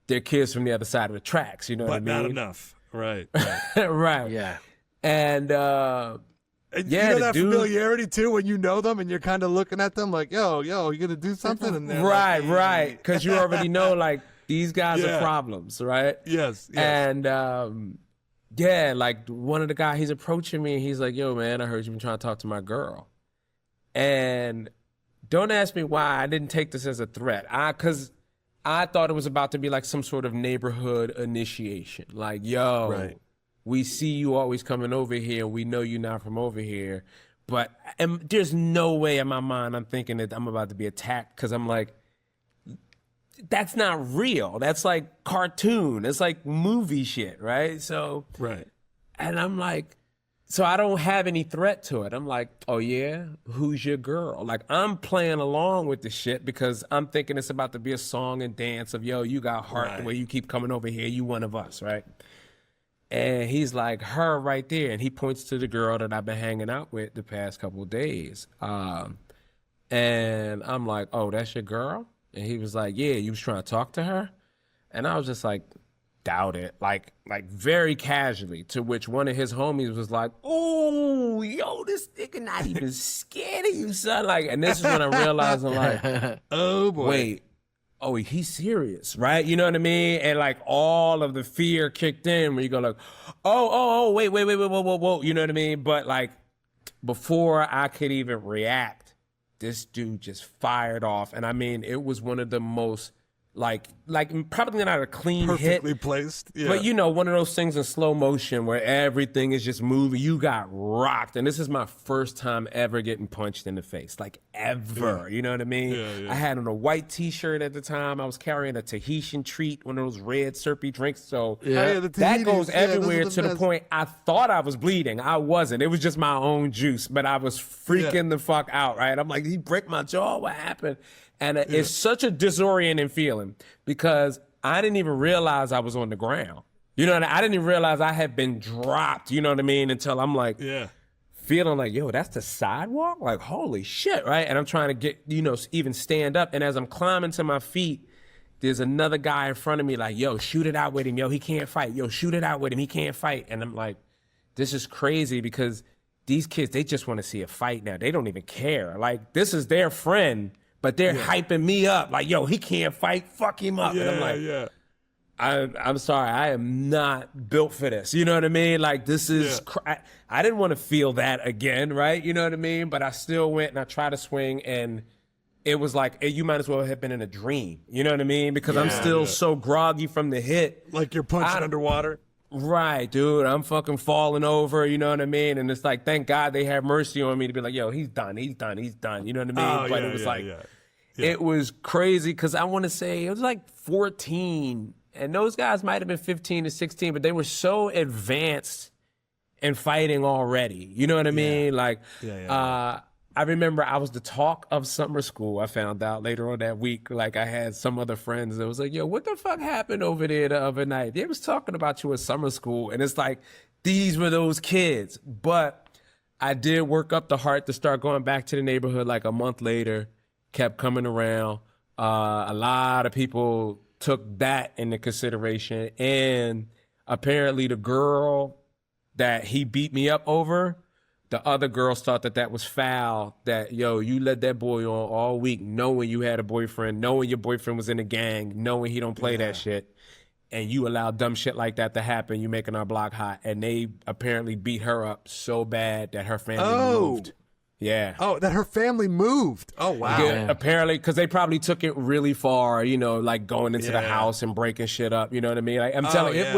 they're kids from the other side of the tracks, you know what I mean? But not enough. Right. Right. Yeah. And And you know that familiarity too, when you know them and you're kind of looking at them like, yo, you gonna do something? And right. Because you already know these guys are problems, right? Yes. And one of the guys, he's approaching me and he's like, yo, man, I heard you've been trying to talk to my girl. And don't ask me why I didn't take this as a threat. Because I thought it was about to be some sort of neighborhood initiation. We see you always coming over here. We know you're not from over here. But there's no way in my mind I'm thinking that I'm about to be attacked, because I'm like, that's not real. That's cartoon. It's movie shit, right? So, right. And I'm like, so I don't have any threat to it. I'm like, oh yeah, who's your girl? I'm playing along with the shit because I'm thinking it's about to be a song and dance of, yo, you got heart the way you keep coming over here. You one of us, right? And he's like, her right there. And he points to the girl that I've been hanging out with the past couple of days. And I'm like, oh, that's your girl? And he was like, yeah, you was trying to talk to her? And I was just like, doubt it. Very casually, to which one of his homies was like, oh, yo, this nigga not even scared of you, son. And this is when I realized, I'm like, oh, boy. Wait, oh, he's serious, right? You know what I mean? And all of the fear kicked in where you go wait, whoa. You know what I mean? But before I could even react, this dude just fired off. And I mean, it was one of the most probably not a clean perfectly hit, placed. Yeah. But one of those things in slow motion where everything is just moving. You got rocked. And this is my first time ever getting punched in the face. Ever. Yeah. You know what I mean? Yeah. I had on a white t-shirt at the time. I was carrying a Tahitian treat, one of those red syrupy drinks. So that goes everywhere to the point I thought I was bleeding. I wasn't. It was just my own juice, but I was freaking the fuck out, right? I'm like, he break my jaw. What happened? And it's such a disorienting feeling because I didn't even realize I was on the ground. You know, I didn't even realize I had been dropped, you know what I mean, until I'm like feeling like, yo, that's the sidewalk? Like, holy shit, right? And I'm trying to get, you know, even stand up. And as I'm climbing to my feet, there's another guy in front of me like, yo, shoot it out with him. Yo, he can't fight. Yo, shoot it out with him. He can't fight. And I'm like, this is crazy because these kids, they just want to see a fight now. They don't even care. Like, this is their friend, but they're hyping me up. Like, yo, he can't fight. Fuck him up. And I'm like, I'm sorry, I am not built for this. You know what I mean? Like, this is, I didn't want to feel that again, right? You know what I mean? But I still went and I tried to swing, and it was like, you might as well have been in a dream. You know what I mean? Because I'm still so groggy from the hit. Like you're punching underwater? Right, dude. I'm fucking falling over, you know what I mean? And it's like, thank God they have mercy on me to be like, yo, he's done. You know what I mean? But it was it was crazy because I want to say it was like 14. And those guys might have been 15 to 16, but they were so advanced in fighting already. You know what I mean? Like, I remember I was the talk of summer school. I found out later on that week, like I had some other friends that was like, yo, what the fuck happened over there the other night? They was talking about you at summer school. And it's like, these were those kids. But I did work up the heart to start going back to the neighborhood like a month later, kept coming around. A lot of people took that into consideration. And apparently the girl that he beat me up over, the other girls thought that that was foul, that, yo, you let that boy on all week knowing you had a boyfriend, knowing your boyfriend was in a gang, knowing he don't play that shit, and you allow dumb shit like that to happen, you making our block hot. And they apparently beat her up so bad that her family moved. Yeah. Oh, that her family moved. Oh, wow. Yeah, apparently, because they probably took it really far, you know, like going into the house and breaking shit up. You know what I mean? Like, I'm telling you, it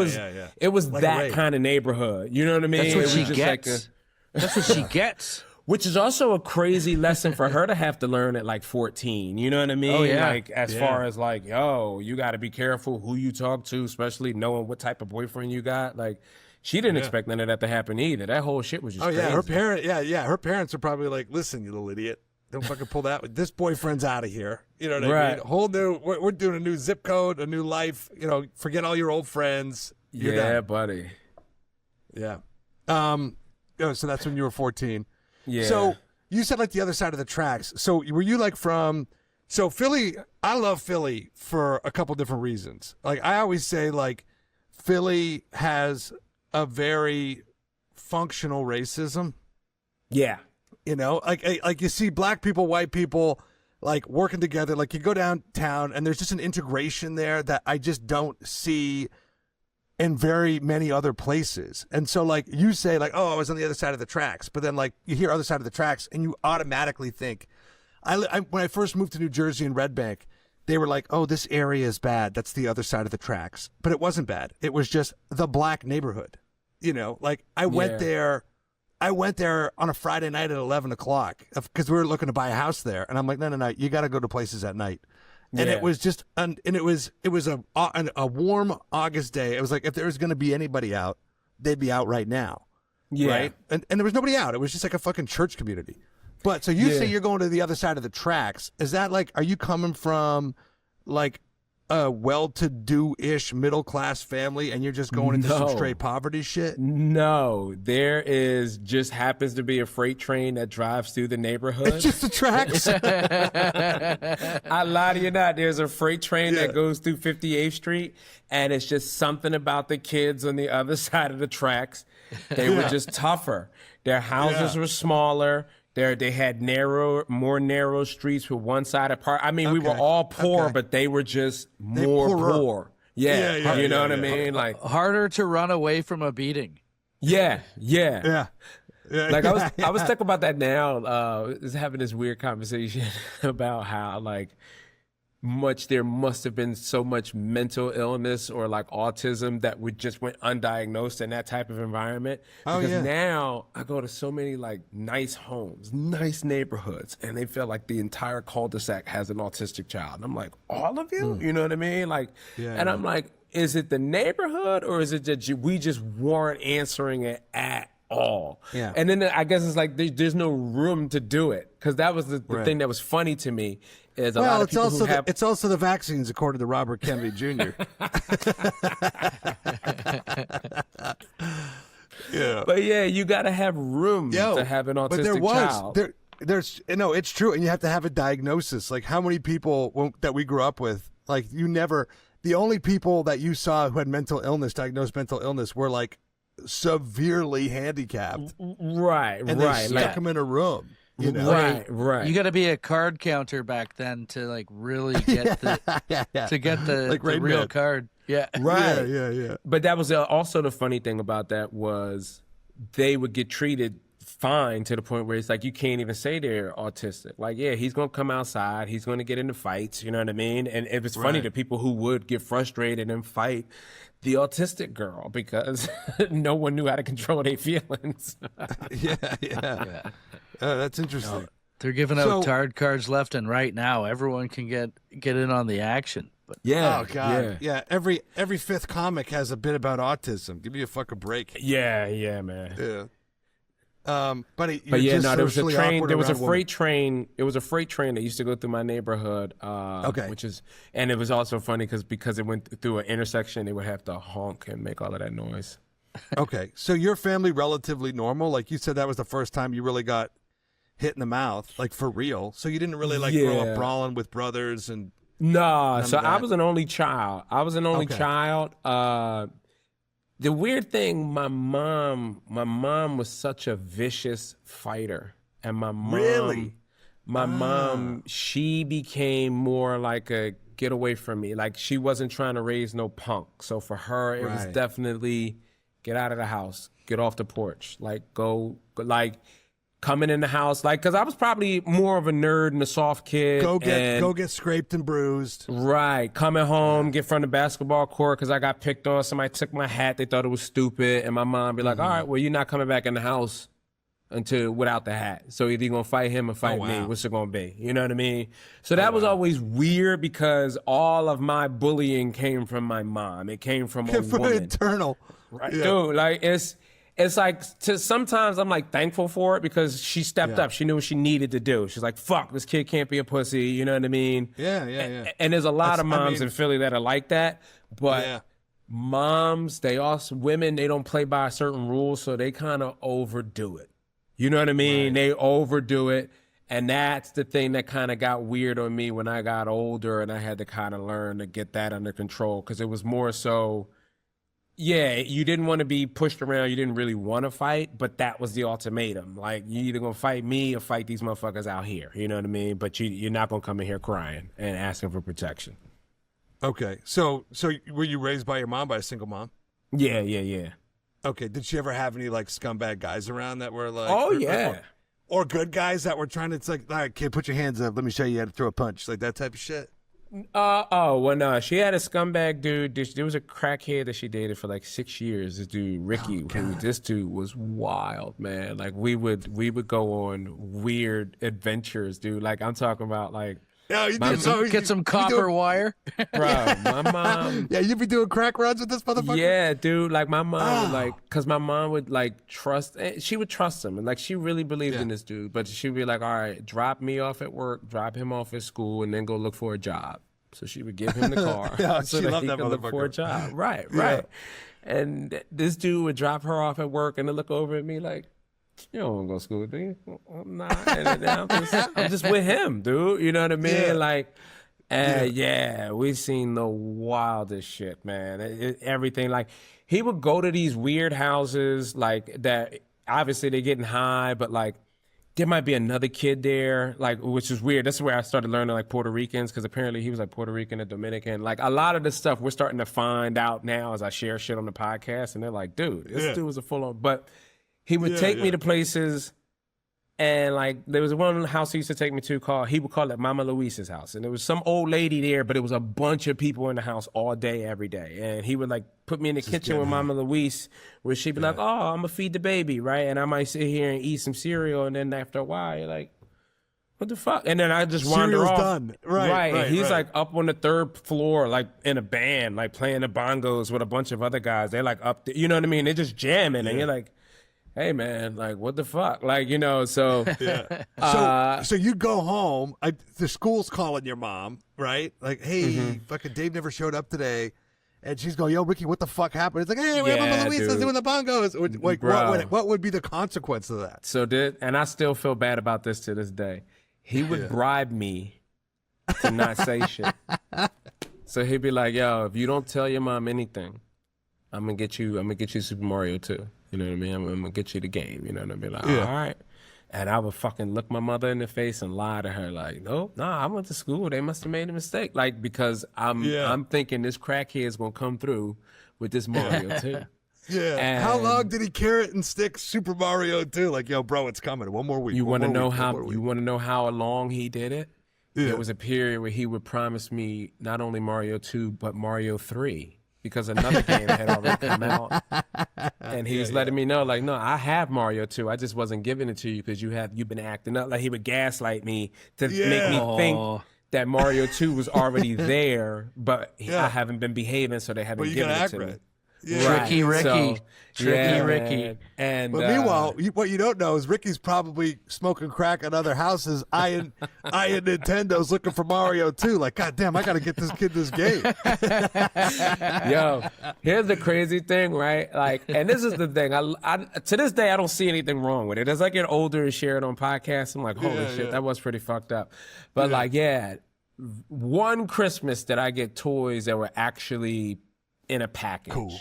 was like that kind of neighborhood. You know what I mean? That's what she gets. That's what she gets. Which is also a crazy lesson for her to have to learn at like 14. You know what I mean? Oh, yeah. Like, as far as like, yo, you got to be careful who you talk to, especially knowing what type of boyfriend you got. Like, she didn't expect none of that to happen either. That whole shit was just crazy. Her parents are probably like, listen, you little idiot, don't fucking pull that. This boyfriend's out of here. You know what I mean? Whole new, we're doing a new zip code, a new life. You know, forget all your old friends. You're done. Buddy. Yeah. So that's when you were 14. Yeah. So you said like the other side of the tracks. So were you like so Philly, I love Philly for a couple different reasons. Like I always say like Philly has a very functional racism. Yeah. You know, like you see black people, white people like working together. Like you go downtown and there's just an integration there that I just don't see in very many other places. And so like you say like, oh, I was on the other side of the tracks, but then like you hear other side of the tracks and you automatically think, when I first moved to New Jersey in Red Bank, they were like, oh, this area is bad. That's the other side of the tracks. But it wasn't bad. It was just the black neighborhood. You know, like I went there on a Friday night at 11 o'clock because we were looking to buy a house there. And I'm like, no, you got to go to places at night. And it was just, and it was a warm August day. It was like, if there was going to be anybody out, they'd be out right now. Yeah. Right. And there was nobody out. It was just like a fucking church community. But so you say you're going to the other side of the tracks. Is that like, are you coming from like a well-to-do-ish middle-class family and you're just going into some straight poverty shit? No, there is just happens to be a freight train that drives through the neighborhood. It's just the tracks. I lie to you not. There's a freight train that goes through 58th Street, and it's just something about the kids on the other side of the tracks. They were just tougher. Their houses were smaller. They had more narrow streets with one side apart. I mean, we were all poor, but they were just more poor. Yeah, you know what I mean? Like harder to run away from a beating. Yeah. Like I was thinking about that now. Was having this weird conversation about how like much there must have been so much mental illness or like autism that would just went undiagnosed in that type of environment. Because now I go to so many like nice homes, nice neighborhoods, and they feel like the entire cul-de-sac has an autistic child. And I'm like, all of you? You know what I mean? Like, I'm like, is it the neighborhood or is it that we just weren't answering it at all? Yeah. And then I guess it's like there's no room to do it, because that was the thing that was funny to me There's a lot of people who have... it's also the vaccines, according to Robert Kennedy Jr. Yeah. But yeah, you got to have room to have an autistic child. There's it's true, and you have to have a diagnosis. Like, how many people that we grew up with, like, the only people that you saw who had diagnosed mental illness were like severely handicapped. Right, and they stuck them in a room. You know? Right. You got to be a card counter back then to like really get to get the real card. Yeah. Right. Yeah. But that was also the funny thing about that was they would get treated fine to the point where it's like you can't even say they're autistic. Like, yeah, he's going to come outside. He's going to get into fights. You know what I mean? And it was funny to people who would get frustrated and fight the autistic girl because no one knew how to control their feelings. Yeah. That's interesting. They're giving out card cards left and right now. Everyone can get in on the action. But oh god, yeah. Every fifth comic has a bit about autism. Give me a fucking break. Yeah, man. Yeah. But yeah, no, there was a train. There was a freight train. It was a freight train that used to go through my neighborhood. And it was also funny because it went through an intersection. They would have to honk and make all of that noise. Okay, so your family relatively normal. Like you said, that was the first time you really got hit in the mouth, like for real. So you didn't really grow up brawling with brothers and. No, so I was an only child. The weird thing, my mom was such a vicious fighter, and my mom, she became more like a get away from me. Like she wasn't trying to raise no punk. So for her, it was definitely get out of the house, get off the porch, like go, like coming in the house, like because I was probably more of a nerd and a soft kid. Go get scraped and bruised. Right, coming home, get from the basketball court because I got picked on. Somebody took my hat. They thought it was stupid, and my mom be like, "All right, well, you're not coming back in the house until without the hat. So either you're gonna fight him or fight me. What's it gonna be? You know what I mean?" So that was always weird because all of my bullying came from my mom. It came from a woman. Internal, right, dude? Like it's like sometimes I'm like thankful for it because she stepped up. She knew what she needed to do. She's like, "Fuck, this kid can't be a pussy." You know what I mean? Yeah. And there's a lot of moms in Philly that are like that, but moms, women, they don't play by certain rules, so they kind of overdo it. You know what I mean? Right. They overdo it, and that's the thing that kind of got weird on me when I got older, and I had to kind of learn to get that under control because it was more so. Yeah, you didn't want to be pushed around. You didn't really want to fight, but that was the ultimatum. Like, you either going to fight me or fight these motherfuckers out here. You know what I mean? But you're not going to come in here crying and asking for protection. Okay. So were you raised by your mom, by a single mom? Yeah. Okay. Did she ever have any, like, scumbag guys around that were, like... Oh, yeah. Or good guys that were trying to... It's like, all right, kid, put your hands up. Let me show you how to throw a punch. Like, that type of shit? No. She had a scumbag dude. There was a crackhead that she dated for like 6 years. This dude, Ricky, this dude was wild, man. Like we would go on weird adventures, dude. Like I'm talking about like get some copper wire. Bro, my mom. Yeah, you be doing crack runs with this motherfucker? Yeah, dude. Like my mom would like, cause my mom would like she would trust him. And like, she really believed in this dude, but she'd be like, all right, drop me off at work, drop him off at school, and then go look for a job. So she would give him the car so that he could look for a job. Right. And this dude would drop her off at work and then look over at me like, "You don't want to go to school, do you?" I'm not. I'm just with him, dude. You know what I mean? Yeah. We've seen the wildest shit, man. Everything. Like, he would go to these weird houses, like, that obviously they're getting high, but, like, there might be another kid there, like, which is weird. That's where I started learning, like, Puerto Ricans, because apparently he was, like, Puerto Rican and Dominican. Like, a lot of this stuff we're starting to find out now as I share shit on the podcast, and they're like, dude, this dude was a full-on... But... He would take me to places, and like there was one house he used to take me to he would call it Mama Luisa's house, and there was some old lady there, but it was a bunch of people in the house all day, every day, and he would like put me in the kitchen with Mama Luis, where she'd be like, "Oh, I'm gonna feed the baby, right?" And I might sit here and eat some cereal, and then after a while, you're like, "What the fuck?" And then I just wander off. Done. Right. He's like up on the third floor, like in a band, like playing the bongos with a bunch of other guys. They're like up there, you know what I mean? They're just jamming, and you're like. hey man, like what the fuck? Like, you know, so yeah. So you go home, the school's calling your mom, right? Like, hey, fucking Dave never showed up today. And she's going, yo, Ricky, what the fuck happened? It's like, hey, we have Mama Luisa's doing the bongos. Like, what would be the consequence of that? So and I still feel bad about this to this day. He would bribe me to not say shit. So he'd be like, yo, if you don't tell your mom anything, I'm gonna get you Super Mario 2. You know what I mean? I'm gonna get you the game. You know what I mean? Like, all right. And I would fucking look my mother in the face and lie to her like, no, I went to school. They must have made a mistake. Like, because I'm thinking this crackhead is gonna come through with this Mario 2. Yeah. And how long did he carrot and stick Super Mario 2? Like, yo, bro, it's coming. One more week. You want to know how long he did it? Yeah. There was a period where he would promise me not only Mario 2 but Mario 3. Because another game had already come out, and he was letting me know, like, no, I have Mario 2. I just wasn't giving it to you because you've been acting up. Like he would gaslight me to make me think that Mario 2 was already there, but I haven't been behaving, so they haven't given it to me. Yeah. Tricky Ricky. Tricky Ricky. And but meanwhile, what you don't know is Ricky's probably smoking crack at other houses, eyeing Nintendo's looking for Mario 2. Like, God damn, I got to get this kid this game. Yo, here's the crazy thing, right? Like, and this is the thing. I to this day, I don't see anything wrong with it. As I get older and share it on podcasts, I'm like, holy shit, that was pretty fucked up. But one Christmas that I get toys that were actually in a package. Cool.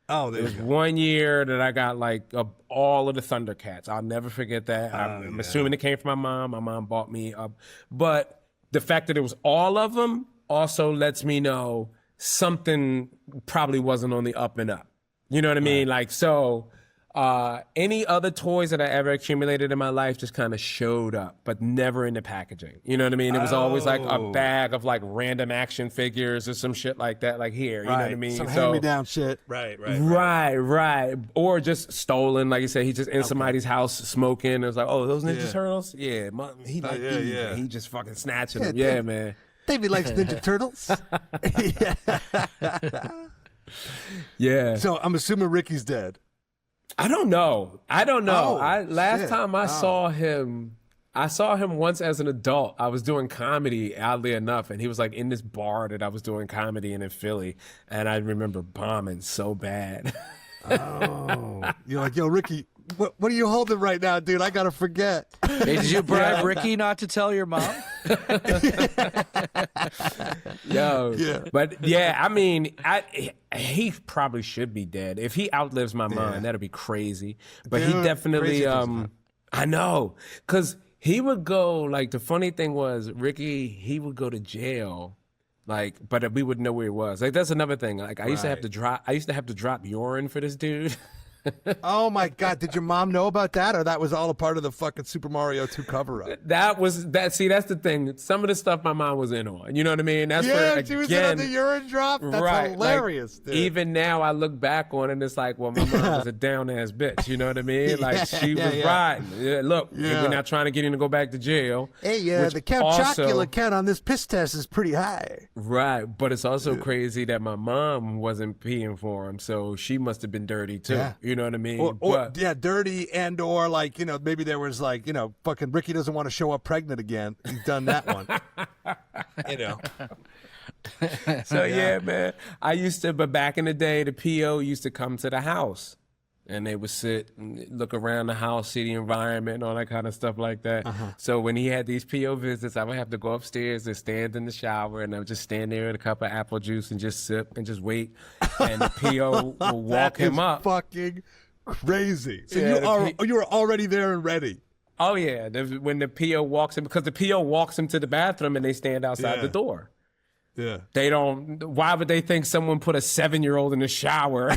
Oh, there was one year that I got like all of the Thundercats. I'll never forget that. I'm assuming it came from my mom. My mom bought me up. But the fact that it was all of them also lets me know something probably wasn't on the up and up. You know what I mean? Like, so any other toys that I ever accumulated in my life just kind of showed up, but never in the packaging. You know what I mean? It was always like a bag of like random action figures or some shit like that, like here. You know what I mean? Some hand-me-down shit. Right. Or just stolen, like you said, he's just in somebody's house smoking. It was like, oh, those Ninja Turtles? Yeah, he like these. Yeah. He just fucking snatching them. Yeah, man. Davey likes Ninja Turtles. Yeah. So I'm assuming Ricky's dead. I don't know. Oh, last time I saw him once as an adult. I was doing comedy, oddly enough, and he was like in this bar that I was doing comedy in Philly, and I remember bombing so bad. You're like, yo, Ricky, what are you holding right now, dude? I gotta forget. Hey, did you bribe Ricky not to tell your mom? But I mean, he probably should be dead. If he outlives my mind, that'd be crazy. But he definitely, I know, because he would go, like, the funny thing was, Ricky, he would go to jail. Like, but we wouldn't know where he was. Like, that's another thing. Like, I used to have to drop urine for this dude. Oh my God! Did your mom know about that, or that was all a part of the fucking Super Mario 2 cover-up? See, that's the thing. Some of the stuff my mom was in on. You know what I mean? That's where, she was in on the urine drop. That's hilarious. Like, even now, I look back on it, and it's like, well, my mom was a down ass bitch. You know what I mean? Like she was riding. Look, we're not trying to get him to go back to jail. Hey, the Count count on this piss test is pretty high. Right, but it's also crazy that my mom wasn't peeing for him, so she must have been dirty too. Yeah. You know what I mean? Dirty or like, maybe there was like, fucking Ricky doesn't want to show up pregnant again. He's done that one. So yeah, man. But back in the day, the PO used to come to the house. And they would sit and look around the house, see the environment and all that kind of stuff like that. So when he had these PO visits, I would have to go upstairs and stand in the shower, and I would just stand there with a cup of apple juice and just sip and just wait. And the PO will walk him up. Fucking crazy. So you were already there and ready. Oh yeah. When the PO walks him, because the PO walks him to the bathroom and they stand outside the door. Yeah. They don't. Why would they think someone put a 7-year-old in the shower?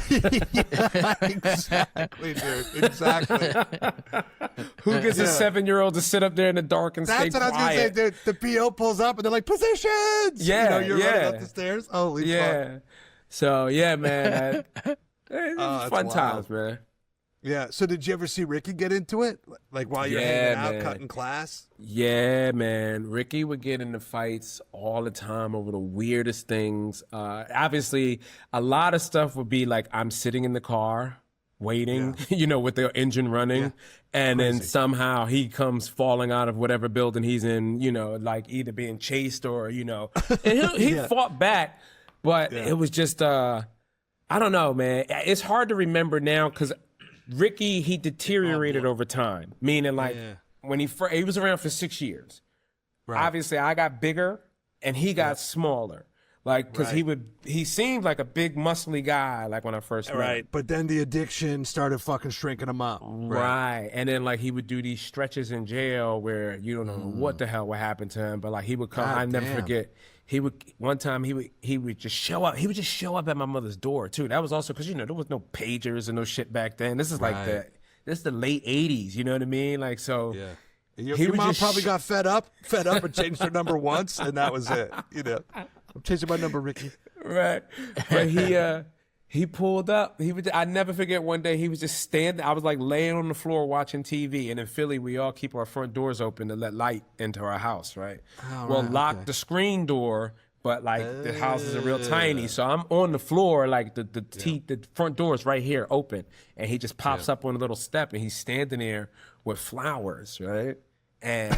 Exactly, dude. Exactly. Who gets a 7-year-old to sit up there in the dark and stay quiet? That's what I was going to say, dude. The PO pulls up and they're like, positions! Yeah, you're running up the stairs. Holy fuck. So, yeah, man. Fun times, man. Yeah. So did you ever see Ricky get into it? Like while you're hanging out, cutting class? Yeah, man. Ricky would get into fights all the time over the weirdest things. Obviously, a lot of stuff would be like, I'm sitting in the car waiting, with the engine running. And then somehow he comes falling out of whatever building he's in, like either being chased or, and he fought back, but it was just, I don't know, man. It's hard to remember now because Ricky, he deteriorated over time, meaning like when he was around for 6 years. Right. Obviously, I got bigger and he got smaller. Like, because he seemed like a big, muscly guy, like when I first met him. Right, but then the addiction started fucking shrinking him up. Right, and then like he would do these stretches in jail where you don't know what the hell would happen to him, but like he would come. I never forget. One time he would just show up. He would just show up at my mother's door too. That was also because there was no pagers and no shit back then. This is like this is the late '80s. You know what I mean? Like so. Yeah. Your mom probably got fed up and changed her number once, and that was it. I'm changing my number, Ricky. Right. But he pulled up. I never forget one day he was just standing. I was like laying on the floor watching TV. And in Philly, we all keep our front doors open to let light into our house, right? Lock the screen door, but like the houses are real tiny. So I'm on the floor, like the front door is right here open. And he just pops up on a little step and he's standing there with flowers, right? And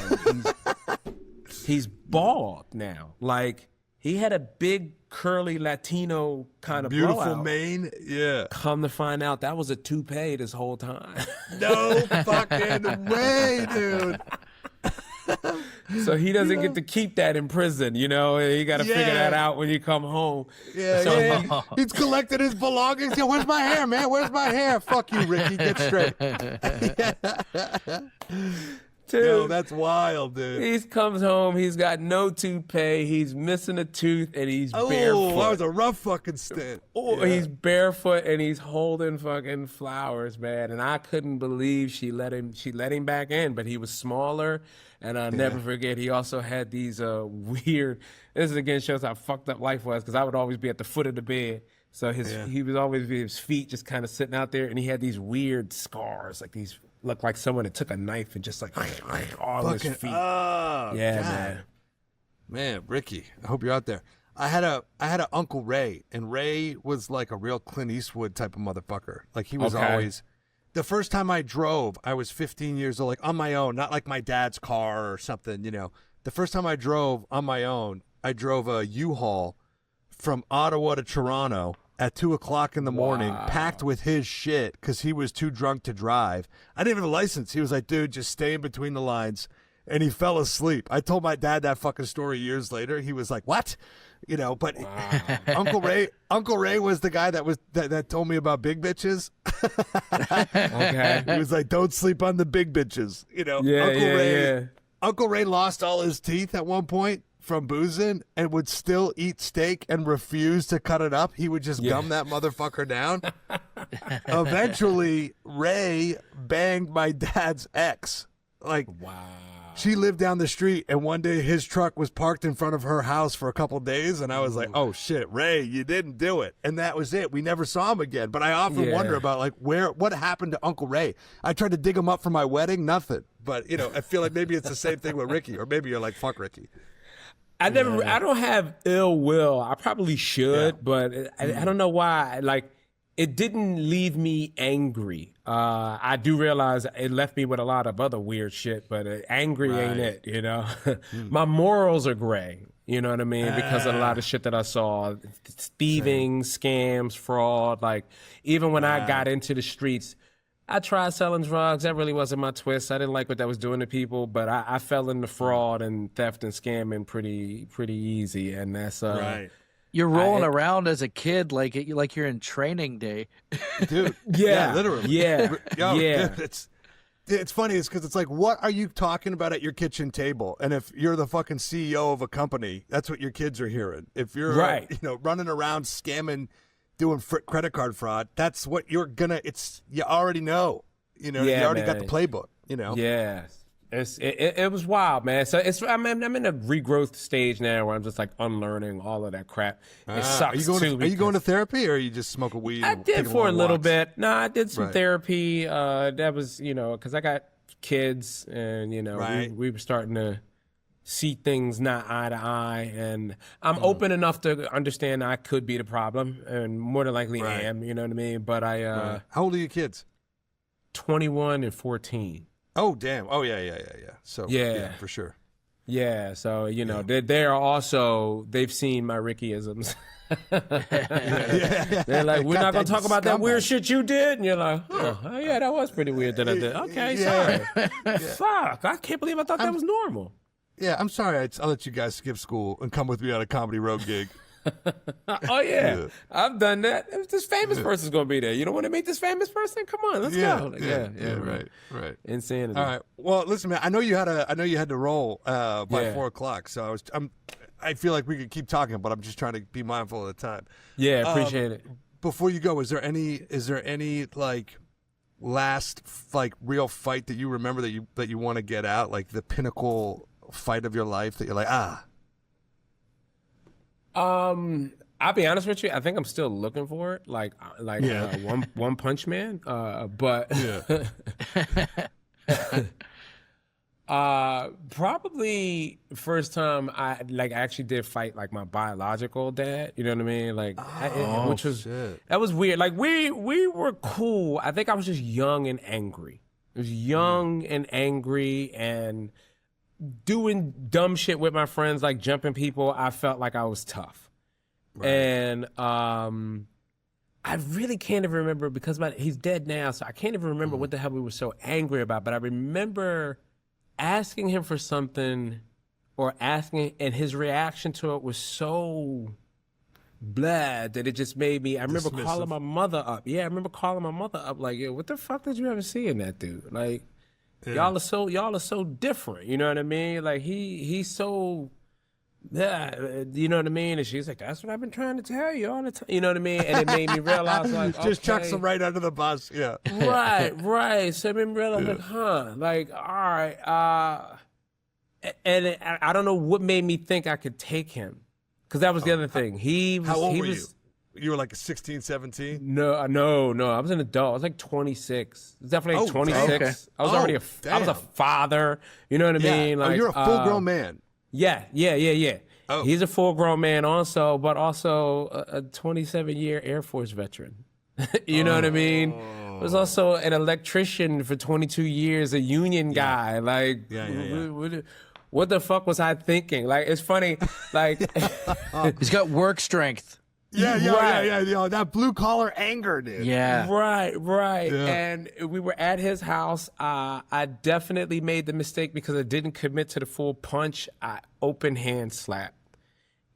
he's bald now. Like, he had a big, curly Latino kind of beautiful blowout. mane. Yeah. Come to find out, that was a toupee this whole time. No fucking way, dude. So he doesn't get to keep that in prison, You got to figure that out when you come home. Yeah, he's collected his belongings. Yo, where's my hair, man? Where's my hair? Fuck you, Ricky. Get straight. Dude, yo, that's wild, dude. He comes home, he's got no toupee, he's missing a tooth, and he's barefoot. That was a rough fucking stint. He's barefoot and he's holding fucking flowers, man. And I couldn't believe she let him back in, but he was smaller. And I'll never forget, he also had these weird. This again shows how fucked up life was, because I would always be at the foot of the bed. So he would always be his feet just kind of sitting out there, and he had these weird scars, like these. Looked like someone that took a knife and just like all his feet. Oh, yeah, God. Man, Ricky, I hope you're out there. I had a Uncle Ray, and Ray was like a real Clint Eastwood type of motherfucker. Like he was always. The first time I drove, I was 15 years old, like on my own, not like my dad's car or something. The first time I drove on my own, I drove a U-Haul from Ottawa to Toronto at 2:00 in the morning, packed with his shit because he was too drunk to drive. I didn't even have a license. He was like, dude, just stay in between the lines. And he fell asleep. I told my dad that fucking story years later. He was like, what? But Uncle Ray was the guy that told me about big bitches. Okay. He was like, don't sleep on the big bitches. Uncle Ray lost all his teeth at one point from boozing and would still eat steak and refuse to cut it up. He would just gum that motherfucker down. Eventually, Ray banged my dad's ex. Like, she lived down the street, and one day his truck was parked in front of her house for a couple days, and I was like, oh shit, Ray, you didn't do it. And that was it. We never saw him again. But I often wonder about like what happened to Uncle Ray. I tried to dig him up for my wedding, nothing. But I feel like maybe it's the same thing with Ricky, or maybe you're like, fuck Ricky. I don't have ill will. I probably should, but I don't know why. Like, it didn't leave me angry. I do realize it left me with a lot of other weird shit, but angry ain't it, My morals are gray, you know what I mean? Because of a lot of shit that I saw. Thieving, scams, fraud. Like, even when I got into the streets, I tried selling drugs. That really wasn't my twist. I didn't like what that was doing to people, but I fell into fraud and theft and scamming pretty easy, and that's right. You're rolling around as a kid like you're in training day, dude. Yeah, literally. Yeah, Dude, it's funny. It's because it's like, what are you talking about at your kitchen table? And if you're the fucking CEO of a company, that's what your kids are hearing. If you're running around scamming, doing credit card fraud, that's what you're gonna. You already know. You already got the playbook. Yeah. It was wild, man. So I'm in a regrowth stage now where I'm just like unlearning all of that crap. It sucks Are you going to therapy, or are you just smoking weed? I did for a little bit. No, I did some therapy. That was because I got kids, and we were starting to see things not eye to eye, and I'm open enough to understand I could be the problem, and more than likely am. You know what I mean? But How old are your kids? 21 and 14. Oh damn! Oh yeah. So yeah, for sure. Yeah, so you know they're also they've seen my Rickyisms. They're like, we're not gonna talk about that weird shit you did, and you're like, oh yeah, that was pretty weird that I did. Okay, sorry. Fuck, I can't believe I thought that was normal. Yeah, I'm sorry. I'll let you guys skip school and come with me on a Comedy Road gig. Oh yeah, I've done that. This famous person's gonna be there. You don't want to meet this famous person? Come on, let's go. Like, right. Insanity. All right. Well, listen, man. I know you had to roll by 4:00, so I feel like we could keep talking, but I'm just trying to be mindful of the time. Yeah, appreciate it. Before you go, is there any like last like real fight that you remember that you want to get out, like the pinnacle fight of your life that you're like I'll be honest with you. I think I'm still looking for it, like One Punch Man. But probably first time I actually did fight like my biological dad. You know what I mean? Like, that was weird. Like we were cool. I think I was just young and angry. I was young and angry and doing dumb shit with my friends, like jumping people. I felt like I was tough. Right. And I really can't even remember because he's dead now, so I can't even remember what the hell we were so angry about. But I remember asking him for something and his reaction to it was so blah that it just made me, I remember calling my mother up. Yeah, I remember calling my mother up like, yo, what the fuck did you ever see in that dude? Like, y'all are so different. You know what I mean? Like he's so, you know what I mean? And she's like, that's what I've been trying to tell you all the time. You know what I mean? And it made me realize like, just chucks him right under the bus. Yeah. Right. So it made me realize like, all right. And I don't know what made me think I could take him. Because that was the other thing. How old were you? You were like 16, 17? No. I was an adult. I was like 26. It was definitely 26. Okay. I was already I was a father. You know what I mean? Like, you're a full-grown man. Yeah. Oh. He's a full-grown man also, but also a 27-year Air Force veteran. You know what I mean? I was also an electrician for 22 years, a union guy. Like, what the fuck was I thinking? Like, it's funny. Like, he's got work strength. Yeah. That blue collar anger, dude. Yeah. Right. Yeah. And we were at his house. I definitely made the mistake because I didn't commit to the full punch. I open hand slapped.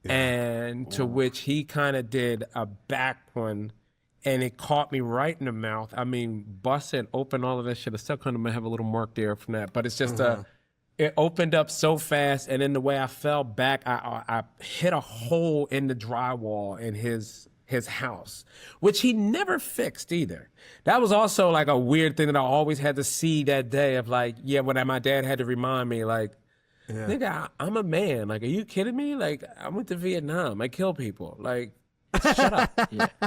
Yeah. And to which he kind of did a back one. And it caught me right in the mouth. I mean, busted open all of that shit. I still kind of have a little mark there from that. But it's just it opened up so fast, and then the way I fell back, I hit a hole in the drywall in his house, which he never fixed either. That was also like a weird thing that I always had to see that day of like, when my dad had to remind me, like, nigga, I'm a man. Like, are you kidding me? Like, I went to Vietnam. I kill people. Like, shut up.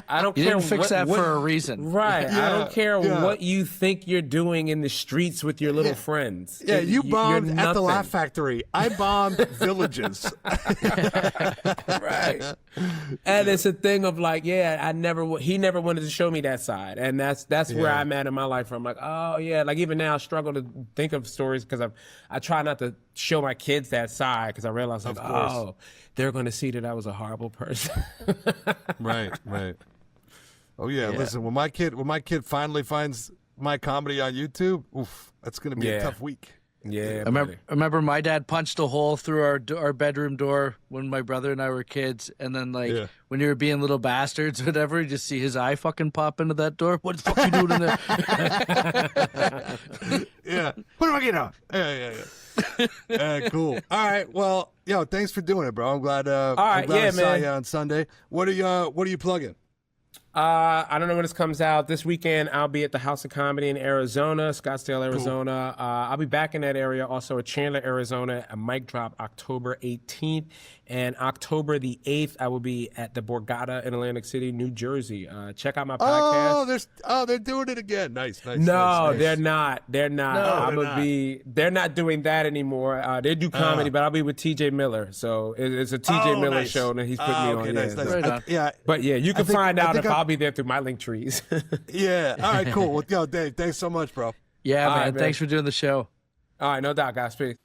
I don't care. You didn't fix that for a reason. Right. I don't care what you think you're doing in the streets with your little friends. Yeah, you bombed at the Laff Factory. I bombed villages. Right. And it's a thing of like, he never wanted to show me that side. And that's where I'm at in my life. I'm like, oh yeah. Like even now I struggle to think of stories because I try not to show my kids that side because I realize like, they're going to see that I was a horrible person. Right. Oh yeah. Listen, when my kid finally finds my comedy on YouTube, that's going to be a tough week. Yeah. I remember my dad punched a hole through our bedroom door when my brother and I were kids, and then when you were being little bastards or whatever, you just see his eye fucking pop into that door. What the fuck are you doing in there? Yeah. What am I getting on? Yeah. Cool. All right. Well, thanks for doing it, bro. I'm glad. I saw you on Sunday. What are you plugging? I don't know when this comes out. This weekend, I'll be at the House of Comedy in Arizona, Scottsdale, Arizona. Cool. I'll be back in that area. Also at Chandler, Arizona, a mic drop October 18th. And October the 8th, I will be at the Borgata in Atlantic City, New Jersey. Check out my podcast. They're doing it again. Nice. No, they're not. They're not. They're not doing that anymore. They do comedy, but I'll be with TJ Miller. So it's a TJ Miller show that he's putting me on. Nice. But yeah, you can find out if I'll be there through my link trees. Yeah. All right, cool. Well, Dave, thanks so much, bro. Yeah, man. Thanks for doing the show. All right, no doubt, guys. Peace.